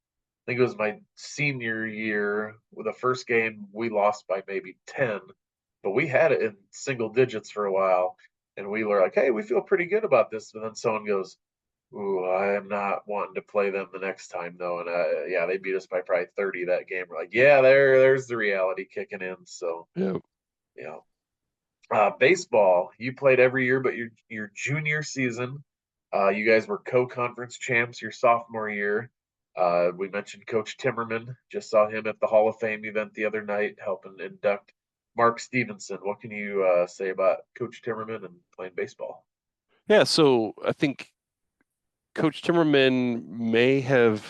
think it was my senior year, with the first game we lost by maybe 10, but we had it in single digits for a while, and we were like, hey, we feel pretty good about this. And then someone goes, ooh, I am not wanting to play them the next time though. And yeah, they beat us by probably 30 that game. We're like, yeah, there's the reality kicking in. So Yeah. yeah. Baseball, you played every year, but your junior season, you guys were co-conference champs your sophomore year. We mentioned Coach Timmerman. Just saw him at the Hall of Fame event the other night, helping induct Mark Stevenson. What can you say about Coach Timmerman and playing baseball? Yeah, so I think Coach Timmerman may have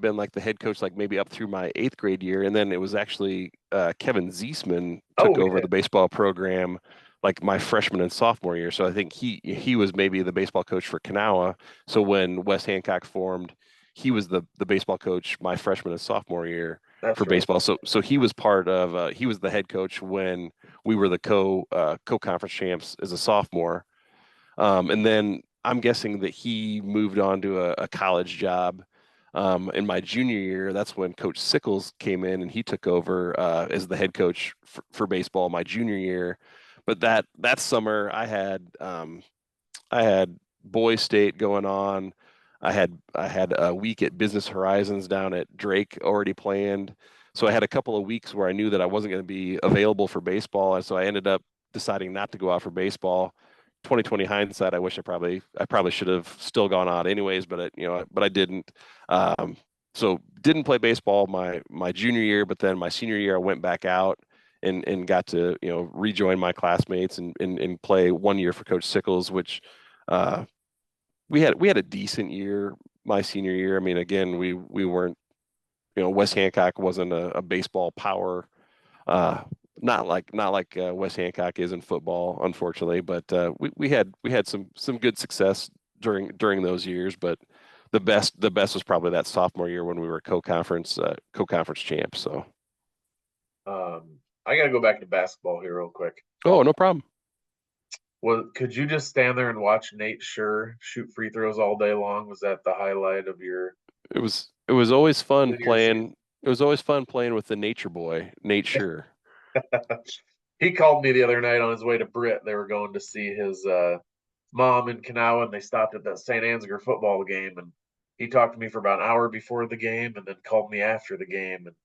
been like the head coach, like maybe up through my eighth grade year, and then it was actually Kevin Ziesman took Oh over yeah, the baseball program like my freshman and sophomore year. So I think he was maybe the baseball coach for Kanawha. So when West Hancock formed, he was the baseball coach my freshman and sophomore year for that's right. baseball. So he was the head coach when we were the co-conference champs as a sophomore. And then I'm guessing that he moved on to a college job. In my junior year, that's when Coach Sickles came in and he took over as the head coach for baseball my junior year. But that summer, I had Boys State going on. I had a week at Business Horizons down at Drake already planned. I had a couple of weeks where I knew that I wasn't going to be available for baseball, and so I ended up deciding not to go out for baseball. 2020 hindsight, I wish I probably should have still gone out anyways, but I didn't. Um, so didn't play baseball my junior year, but then my senior year I went back out and got to rejoin my classmates and play 1 year for Coach Sickles, which uh, we had a decent year my senior year. I mean, again, we weren't, West Hancock wasn't a baseball power, uh, not like West Hancock is in football, unfortunately. But we had some good success during those years. But the best was probably that sophomore year when we were co-conference champs. So I got to go back to basketball here real quick. oh, no problem. Well, could you just stand there and watch Nate Scher shoot free throws all day long? Was that the highlight of your It was always fun junior season? playing. It was always fun playing with the nature boy, Nate Scher. He called me the other night on his way to Britt. They were going to see his mom in Kanawha, and they stopped at that St. Ansgar football game. And he talked to me for about an hour before the game, and then called me after the game. And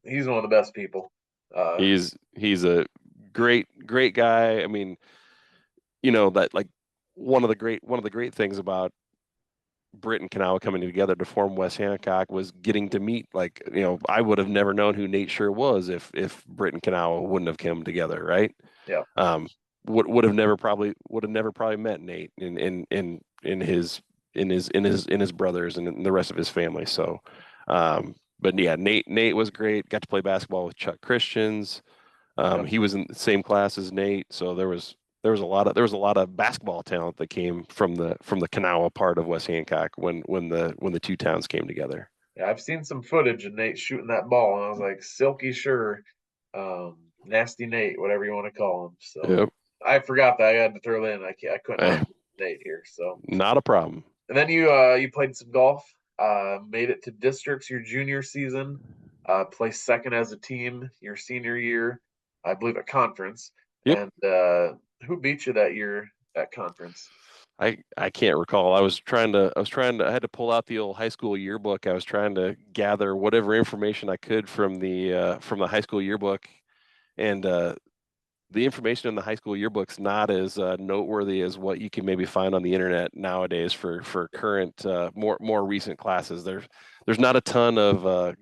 he's one of the best people. He's a great guy. I mean, that like one of the great things about Britt and Kanawha coming together to form West Hancock was getting to meet, like, I would have never known who Nate Scher was if Britt and Kanawha wouldn't have come together, right? Yeah. Would have never probably met Nate in his brothers and the rest of his family. So, but yeah, Nate was great. Got to play basketball with Chuck Christians. Yep. He was in the same class as Nate, so there was a lot of basketball talent that came from the Kanawha part of West Hancock when the two towns came together. Yeah, I've seen some footage of Nate shooting that ball, and I was like, Silky Sure, Nasty Nate, whatever you want to call him. So Yep. I forgot that I had to throw that in. I couldn't Eh, have Nate here. So not a problem. and then you played some golf, made it to districts your junior season, placed second as a team your senior year, I believe at conference. Yep. And who beat you that year at conference? I can't recall. I had to pull out the old high school yearbook. I was trying to gather whatever information I could from the high school yearbook, and the information in the high school yearbook's not as noteworthy as what you can maybe find on the internet nowadays for current more recent classes. There's not a ton of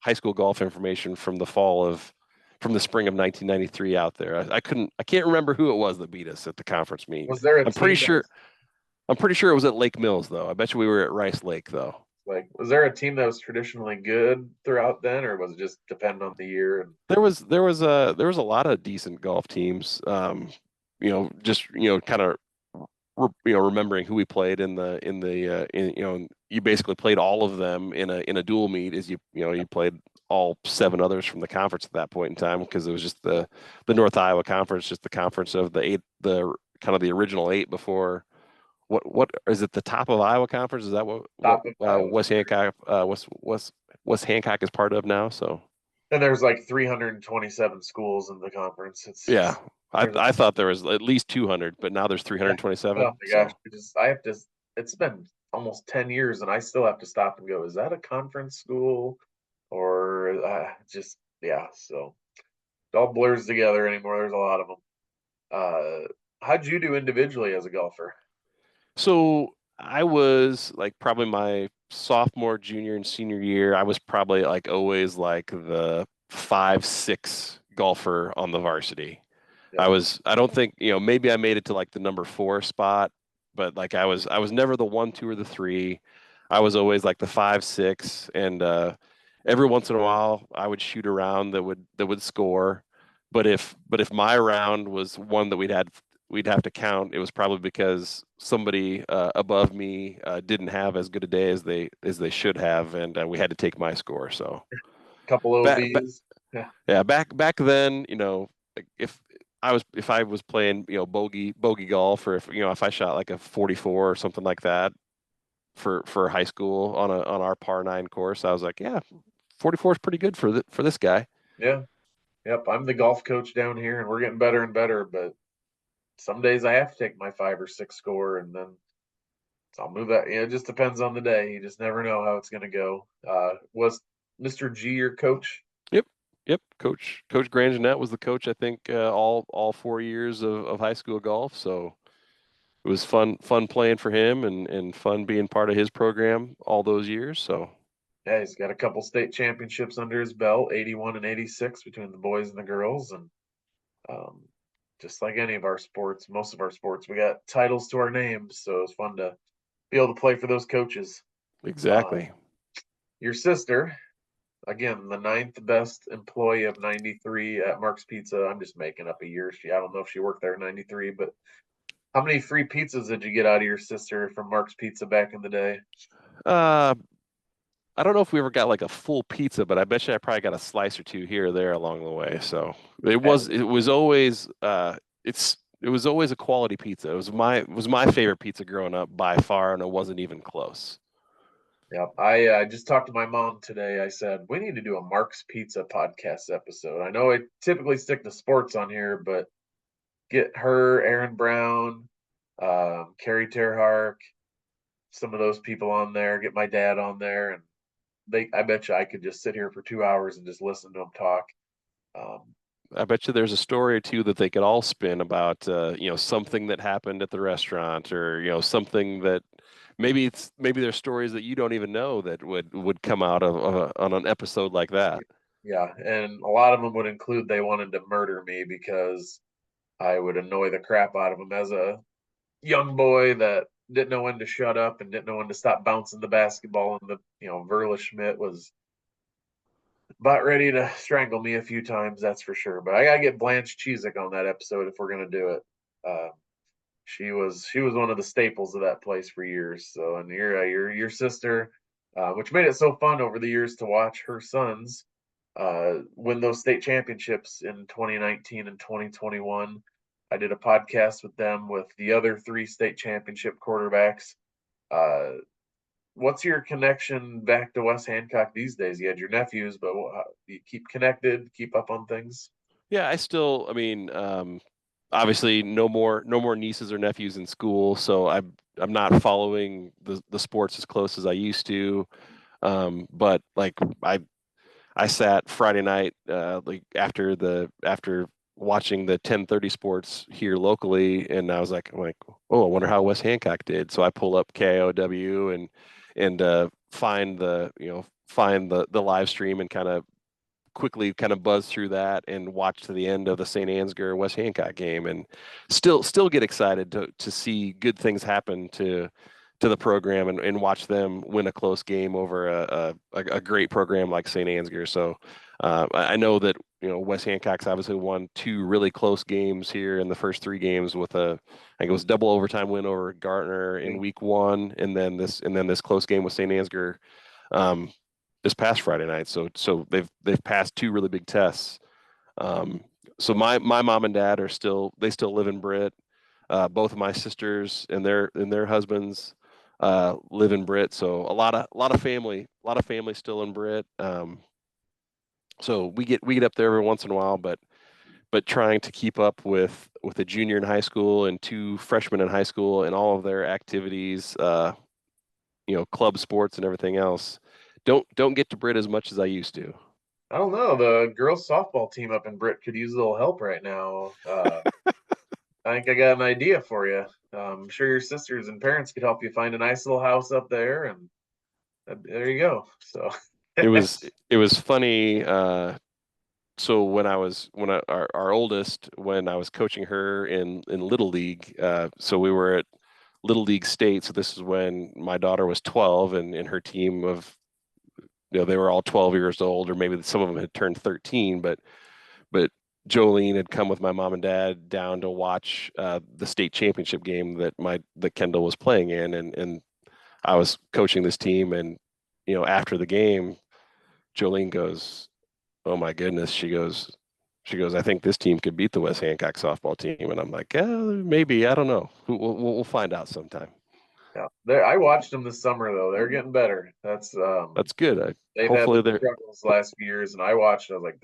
high school golf information from the spring of 1993 out there. I can't remember who it was that beat us at the conference meet. Was there a I'm pretty team sure I'm pretty sure it was at Lake Mills though. I bet you we were at Rice Lake though. was there a team that was traditionally good throughout then, or was it just depend on the year? And There was a lot of decent golf teams. Just kind of remembering who we played you basically played all of them in a dual meet, as you played all seven others from the conference at that point in time, because it was just the North Iowa Conference, just the conference of the kind of the original eight before. What is it? The top of Iowa Conference? Is that what top of Iowa. West Hancock is part of now? So And there's like 327 schools in the conference. yeah, There's I thought there was at least 200, but now there's yeah. Oh 327. my So gosh, I have to. It's been almost 10 years, and I still have to stop and go. Is that a conference school, or just yeah? So it all blurs together anymore. There's a lot of them. How'd you do individually as a golfer? So I was like probably my sophomore, junior, and senior year. I was probably like always like the 5, 6 golfer on the varsity. Yeah, I don't think, maybe I made it to like the number 4 spot, but like I was never the 1, 2, or the 3. I was always like the 5, 6, and every once in a while I would shoot a round that would score. But if my round was one that we'd have to count, it was probably because somebody above me didn't have as good a day as they should have, and we had to take my score. So couple back, OBs. Yeah, yeah, back then, like if I was playing, bogey golf, or if I shot like a 44 or something like that for high school on our par 9 course, I was like, yeah, 44 is pretty good for this guy. yeah, yep. I'm the golf coach down here, and we're getting better and better. But some days I have to take my 5 or 6 score, and then so I'll move that. It just depends on the day. You just never know how it's going to go. Was Mr. G, your coach? Yep. Yep. Coach Grangenet was the coach, I think, all 4 years of high school golf. So it was fun playing for him and fun being part of his program all those years. So Yeah, he's got a couple state championships under his belt, 81 and 86 between the boys and the girls. And um, just like any of our sports, most of our sports, we got titles to our names. So it's fun to be able to play for those coaches. Uh, exactly. your sister, again, the ninth best employee of 93 at Mark's Pizza. I'm just making up a year. I don't know if she worked there in 93, but how many free pizzas did you get out of your sister from Mark's Pizza back in the day? Uh, I don't know if we ever got like a full pizza, but I bet you I probably got a slice or two here or there along the way. So it was always it was always a quality pizza. It was my favorite pizza growing up by far, and it wasn't even close. Yeah, I just talked to my mom today. I said we need to do a Mark's Pizza podcast episode. I know I typically stick to sports on here, but get her, Aaron Brown, Carrie Terhark, some of those people on there. Get my dad on there, and I bet you I could just sit here for 2 hours and just listen to them talk. Um, I bet you there's a story or two that they could all spin about something that happened at the restaurant or something that maybe there's stories that you don't even know that would come out on an episode like that. yeah, and a lot of them would include they wanted to murder me because I would annoy the crap out of them as a young boy that didn't know when to shut up and didn't know when to stop bouncing the basketball. And Verla Schmidt was about ready to strangle me a few times, that's for sure. But I gotta get Blanche Cheezick on that episode if we're gonna do it. Uh, she was one of the staples of that place for years. So, and your sister, which made it so fun over the years to watch her sons win those state championships in 2019 and 2021. I did a podcast with them with the other three state championship quarterbacks. Uh, what's your connection back to West Hancock these days? You had your nephews, but you keep connected, keep up on things. Yeah, I mean, obviously no more nieces or nephews in school, so I'm not following the sports as close as I used to. But like I sat Friday night, like after watching the 10:30 sports here locally, and I'm like, oh, I wonder how West Hancock did. So I pull up KOW and find the live stream and quickly kind of buzz through that and watch to the end of the St. Ansgar West Hancock game, and still get excited to see good things happen to the program and watch them win a close game over a great program like St. Ansgar. So I know that West Hancock's obviously won two really close games here in the first three games with I think it was double overtime win over Gartner in week one, and then this close game with St. Ansgar um, this past Friday night. So they've passed two really big tests. Um, so my mom and dad still live in Britt. Both of my sisters and their husbands live in Britt. So a lot of family still in Britt. So we get up there every once in a while, but trying to keep up with a junior in high school and two freshmen in high school and all of their activities, club sports and everything else. Don't get to Britt as much as I used to. I don't know. The girls softball team up in Britt could use a little help right now. I think I got an idea for you. I'm sure your sisters and parents could help you find a nice little house up there, and there you go. So, It was funny. So our oldest, when I was coaching her in Little League, so we were at Little League State. So this is when my daughter was 12, and her team of they were all 12 years old, or maybe some of them had turned 13, but Jolene had come with my mom and dad down to watch the state championship game that Kendall was playing in, and I was coaching this team, and after the game, Jolene goes, "Oh my goodness," she goes, "I think this team could beat the West Hancock softball team," and I'm like, maybe, I don't know. We'll find out sometime. yeah, I watched them this summer though. They're getting better. That's That's good. they've had Hopefully some they're struggles the last few years, and I watched. I was like,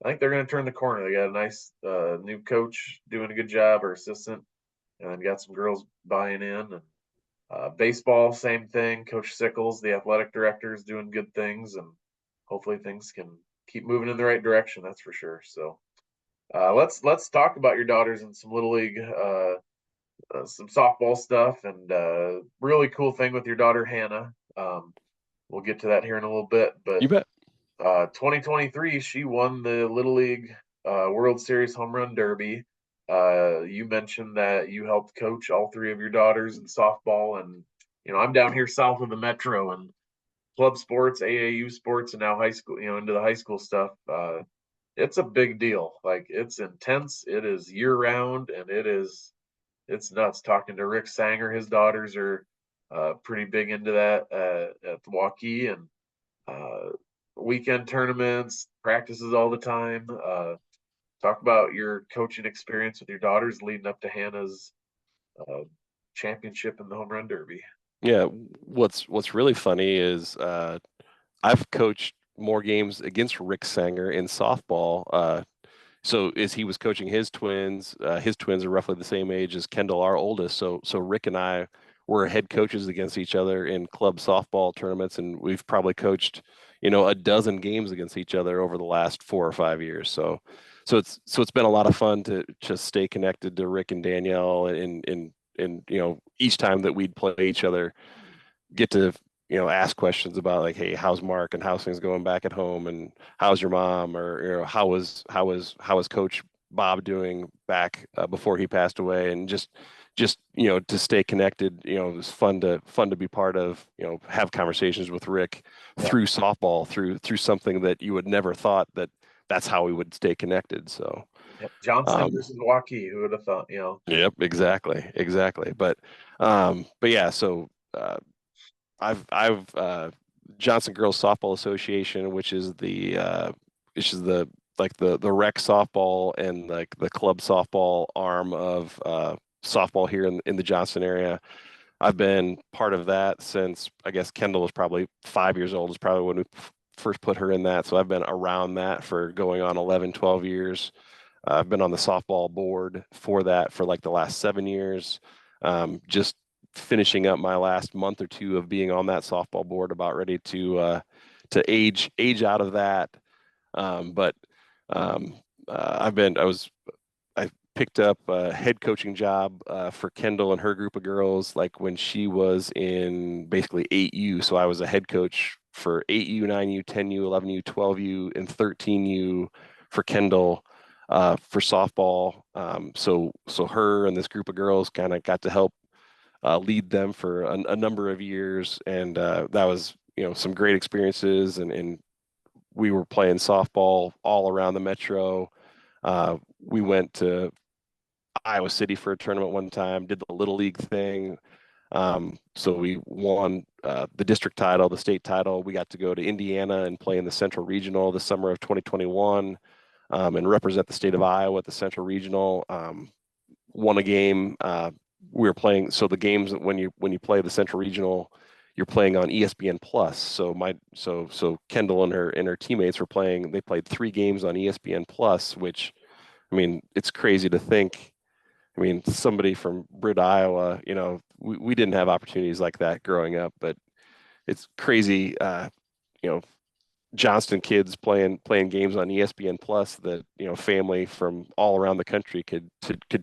I think they're going to turn the corner. They got a nice new coach doing a good job, or assistant, and got some girls buying in. And baseball, same thing. Coach Sickles, the athletic director, is doing good things, and hopefully things can keep moving in the right direction. That's for sure. So let's talk about your daughters and some little league, some softball stuff, and really cool thing with your daughter Hannah. We'll get to that here in a little bit, but You bet. 2023 she won the Little League World Series Home Run Derby. You mentioned that you helped coach all three of your daughters in softball, and I'm down here south of the metro, and club sports, AAU sports, and now high school, into the high school stuff. It's a big deal. Like, it's intense. It is year round, and it's nuts. Talking to Rick Sanger, his daughters are pretty big into that at the Waukee, and uh, weekend tournaments, practices all the time. Talk about your coaching experience with your daughters leading up to Hannah's uh, championship in the home run derby. Yeah, what's really funny is I've coached more games against Rick Sanger in softball. So as he was coaching his twins are roughly the same age as Kendall, our oldest. So Rick and I were head coaches against each other in club softball tournaments, and we've probably coached, a dozen games against each other over the last 4 or 5 years. So it's been a lot of fun to just stay connected to Rick and Danielle, and each time that we'd play each other, get to ask questions about, like, hey, how's Mark, and how's things going back at home, and how's your mom, or how was Coach Bob doing back before he passed away, and just to stay connected. It was fun to be part of, have conversations with Rick Yeah. through softball, through something that you would never thought that's how we would stay connected. So Yep. Johnston um, versus Waukee. Who would have thought? yep, exactly. But yeah, so I've Johnson Girls Softball Association, which is the like the rec softball and like the club softball arm of softball here in the Johnston area. I've been part of that since, I guess, Kendall was probably 5 years old, is probably when we first put her in that. So I've been around that for going on 11, 12 years. I've been on the softball board for that for like the last 7 years. Just finishing up my last month or two of being on that softball board, about ready to age out of that. But I picked up a head coaching job for Kendall and her group of girls, like when she was in basically 8U. So I was a head coach for 8U, 9U, 10U, 11U, 12U, and 13U for Kendall for softball. So her and this group of girls kind of got to help lead them for a number of years, and that was some great experiences, and we were playing softball all around the metro. We went to Iowa City for a tournament one time, did the little league thing. So we won the district title, the state title. We got to go to Indiana and play in the Central Regional the summer of 2021, and represent the state of Iowa at the Central Regional. Won a game. We were playing. So the games, when you play the Central Regional, you're playing on ESPN Plus. So Kendall and her teammates were playing. They played 3 games on ESPN Plus, which, I mean, it's crazy to think. I mean, somebody from Britt, Iowa, we didn't have opportunities like that growing up, but it's crazy. You know, Johnston kids playing games on ESPN Plus, that family from all around the country could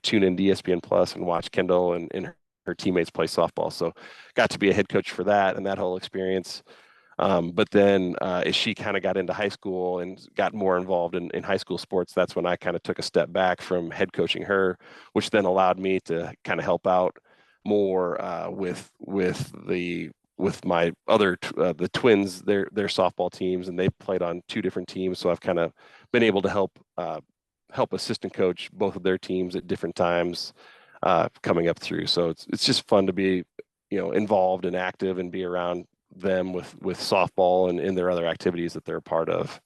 tune into ESPN Plus and watch Kendall and her teammates play softball. So got to be a head coach for that and that whole experience. But then as she kind of got into high school and got more involved in high school sports, that's when I kind of took a step back from head coaching her, which then allowed me to kind of help out more with my other the twins, their softball teams, and they played on 2 different teams. So I've kind of been able to help assistant coach both of their teams at different times coming up through. So it's just fun to be involved and active and be around them with softball and in their other activities that they're a part of.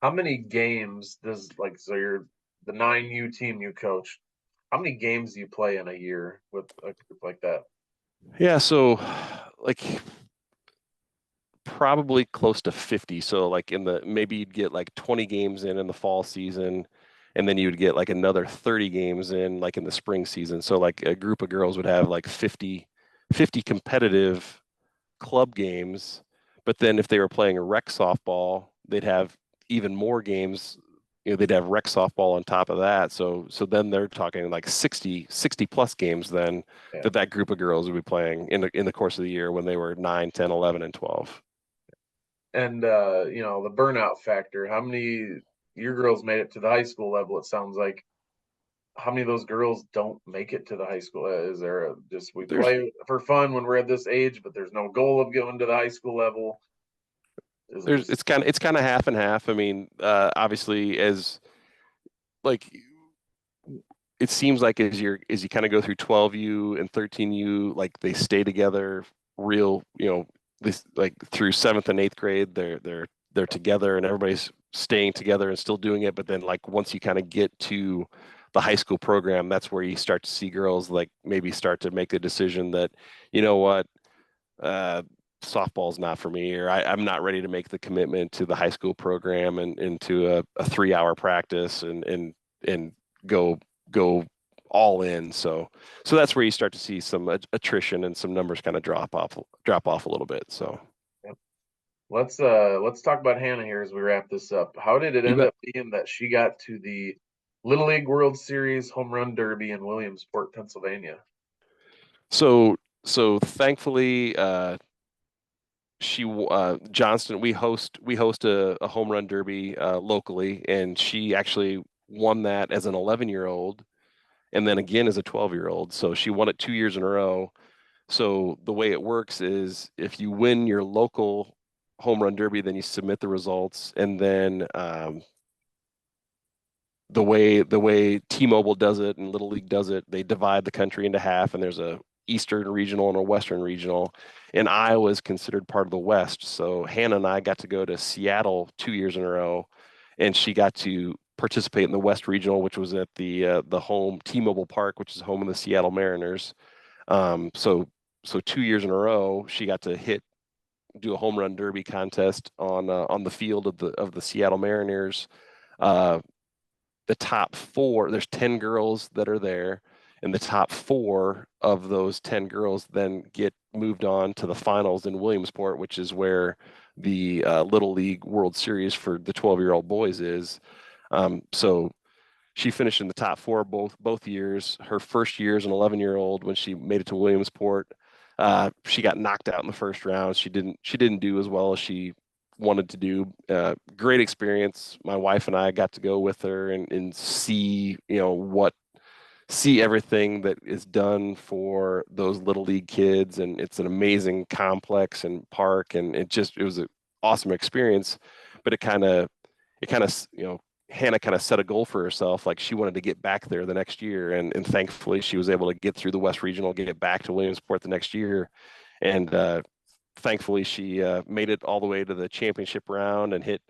How many games does, like, so you're the 9U team you coach? How many games do you play in a year with a group like that? Yeah, so like probably close to 50. So like maybe you'd get like 20 games in the fall season, and then you'd get like another 30 games in like in the spring season. So like a group of girls would have like 50 competitive club games, but then if they were playing a rec softball, they'd have even more games. They'd have rec softball on top of that. So then they're talking like 60 plus games then Yeah. that group of girls would be playing in the course of the year when they were 9, 10, 11, and 12. And the burnout factor, how many your girls made it to the high school level, it sounds like. How many of those girls don't make it to the high school? Is there just we There's play for fun when we're at this age, but there's no goal of going to the high school level? Is it just it's kind of half and half. I mean, obviously as like it seems like as you kind of go through 12U and 13U, like they stay together real, this like through 7th and 8th grade, they're together and everybody's staying together and still doing it. But then like once you kind of get to the high school program, that's where you start to see girls like maybe start to make the decision that, you know what, uh, softball's not for me, or I'm not ready to make the commitment to the high school program and into a 3-hour practice and go all in. So that's where you start to see some attrition and some numbers kind of drop off a little bit. So Yep. Let's talk about Hannah here as we wrap this up. How did it you end bet. up being that she got to the Little League World Series Home Run Derby in Williamsport, Pennsylvania? So thankfully, she Johnston, we host a home run derby locally, and she actually won that as an 11-year-old and then again as a 12-year-old. So she won it 2 years in a row. So the way it works is if you win your local home run derby, then you submit the results, and then the way T-Mobile does it and Little League does it, they divide the country into half, and there's a Eastern regional and a Western regional. And Iowa is considered part of the West. So Hannah and I got to go to Seattle 2 years in a row, and she got to participate in the West Regional, which was at the home T-Mobile Park, which is home of the Seattle Mariners. So 2 years in a row, she got to do a home run derby contest on the field of the Seattle Mariners. Uh, the top four, there's 10 girls that are there, and the top four of those 10 girls then get moved on to the finals in Williamsport, which is where the Little League World Series for the 12-year-old boys is. So she finished in the top four both years. Her first year as an 11-year-old, when she made it to Williamsport, she got knocked out in the first round. She didn't do as well as she wanted to do. Great experience. My wife and I got to go with her and see, see everything that is done for those little league kids. And it's an amazing complex and park. And it was an awesome experience, but Hannah kind of set a goal for herself. Like she wanted to get back there the next year. And thankfully she was able to get through the West Regional, get it back to Williamsport the next year. And, thankfully she made it all the way to the championship round and hit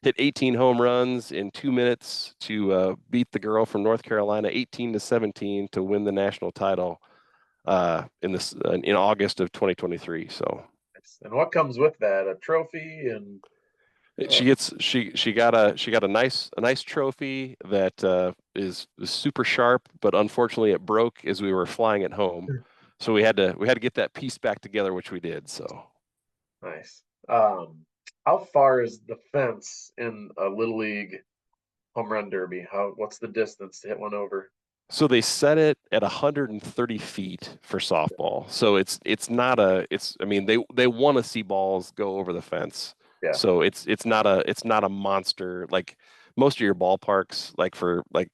18 home runs in 2 minutes to beat the girl from North Carolina 18-17 to win the national title in August of 2023. So And what comes with that? A trophy and she got a nice trophy that is super sharp, but unfortunately it broke as we were flying it home. So we had to get that piece back together, which we did. So nice. How far is the fence in a Little League home run derby? What's the distance to hit one over? So they set it at 130 feet for softball. So I mean they want to see balls go over the fence. Yeah. So it's not a monster like most of your ballparks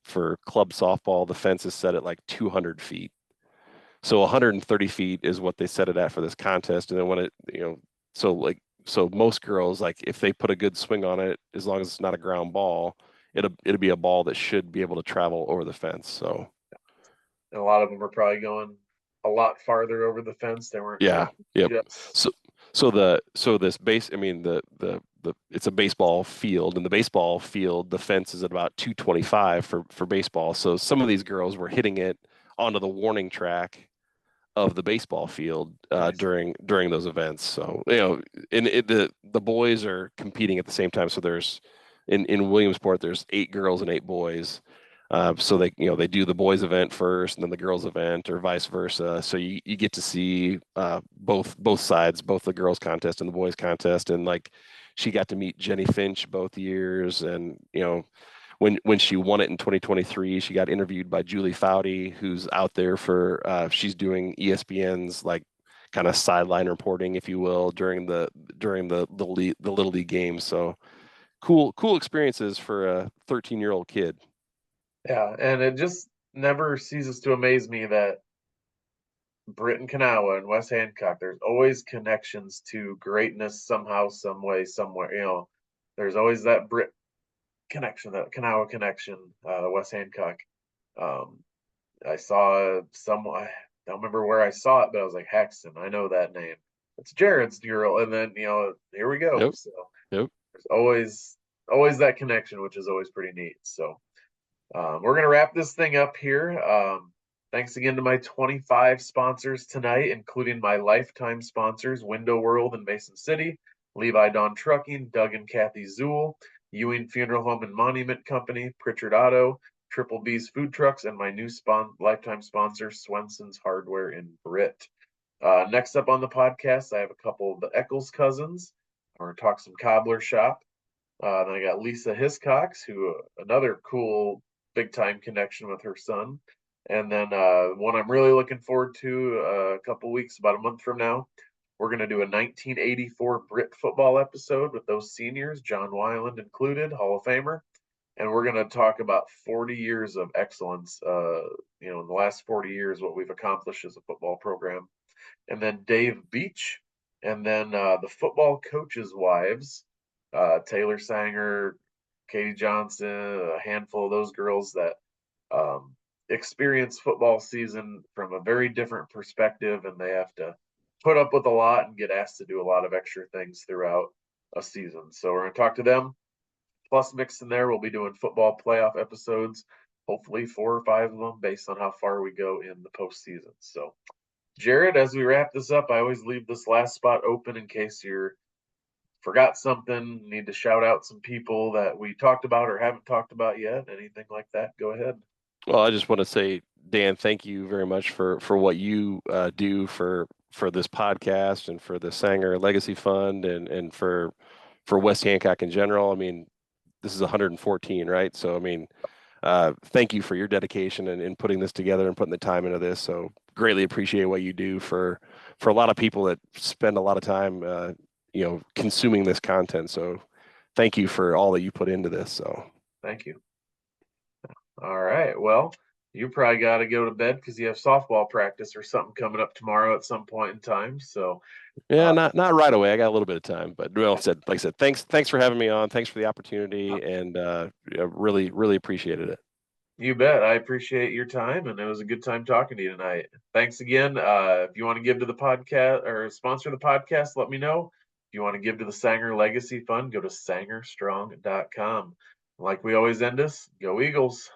for club softball, the fence is set at like 200 feet. So 130 feet is what they set it at for this contest. And then so most girls, like if they put a good swing on it, as long as it's not a ground ball, it'll be a ball that should be able to travel over the fence. So And a lot of them are probably going a lot farther over the fence. They weren't yeah, yep. just So this base, I mean it's a baseball field, and the baseball field, the fence is at about 225 for baseball. So some of these girls were hitting it onto the warning track of the baseball field nice. during those events. So the boys are competing at the same time. So there's in Williamsport there's 8 girls and 8 boys. So they do the boys event first and then the girls event, or vice versa. So you get to see both sides, both the girls contest and the boys contest, and like she got to meet Jenny Finch both years. And, when she won it in 2023, she got interviewed by Julie Foudy, who's out there she's doing ESPN's like kind of sideline reporting, if you will, during the Little League games. So cool experiences for a 13-year-old kid. Yeah, and it just never ceases to amaze me that Britt and Kanawha and West Hancock, there's always connections to greatness somehow, some way, somewhere. There's always that Britt connection, that Kanawha connection, West Hancock. I saw I don't remember where I saw it, but I was like, Haxton, I know that name. It's Jarod's girl. And then, here we go. Yep. So Yep. there's always that connection, which is always pretty neat. So we're going to wrap this thing up here. Thanks again to my 25 sponsors tonight, including my lifetime sponsors, Window World in Mason City, Levi Dawn Trucking, Doug and Kathy Zool, Ewing Funeral Home and Monument Company, Pritchard Auto, Triple B's Food Trucks, and my new lifetime sponsor, Swenson's Hardware in Britt. Next up on the podcast, I have a couple of the Eckels Cousins. We're going to talk some cobbler shop. Then I got Lisa Hiscocks, who another cool big-time connection with her son. And then one I'm really looking forward to a couple weeks, about a month from now, we're going to do a 1984 Britt football episode with those seniors, John Weiland included, Hall of Famer. And we're going to talk about 40 years of excellence, in the last 40 years, what we've accomplished as a football program. And then Dave Beech, and then the football coaches' wives, Taylor Sanger, Katie Johnson, a handful of those girls that experience football season from a very different perspective, and they have to put up with a lot and get asked to do a lot of extra things throughout a season. So we're going to talk to them. Plus, mixed in there, we'll be doing football playoff episodes, hopefully 4 or 5 of them, based on how far we go in the postseason. So, Jarod, as we wrap this up, I always leave this last spot open in case you're forgot something, need to shout out some people that we talked about or haven't talked about yet, anything like that, go ahead. Well, I just want to say, Dan, thank you very much for what you do for this podcast and for the Sanger Legacy Fund and for West Hancock in general. I mean, this is 114, right? So, I mean, thank you for your dedication and putting this together and putting the time into this. So greatly appreciate what you do for a lot of people that spend a lot of time, consuming this content. So thank you for all that you put into this. So thank you. All right. Well, you probably got to go to bed because you have softball practice or something coming up tomorrow at some point in time. So yeah, not right away. I got a little bit of time, but like I said, thanks for having me on. Thanks for the opportunity, and really appreciated it. You bet. I appreciate your time, and it was a good time talking to you tonight. Thanks again. If you want to give to the podcast or sponsor the podcast, let me know. If you want to give to the Sanger Legacy Fund, go to sangerstrong.com. Like we always end us, go Eagles.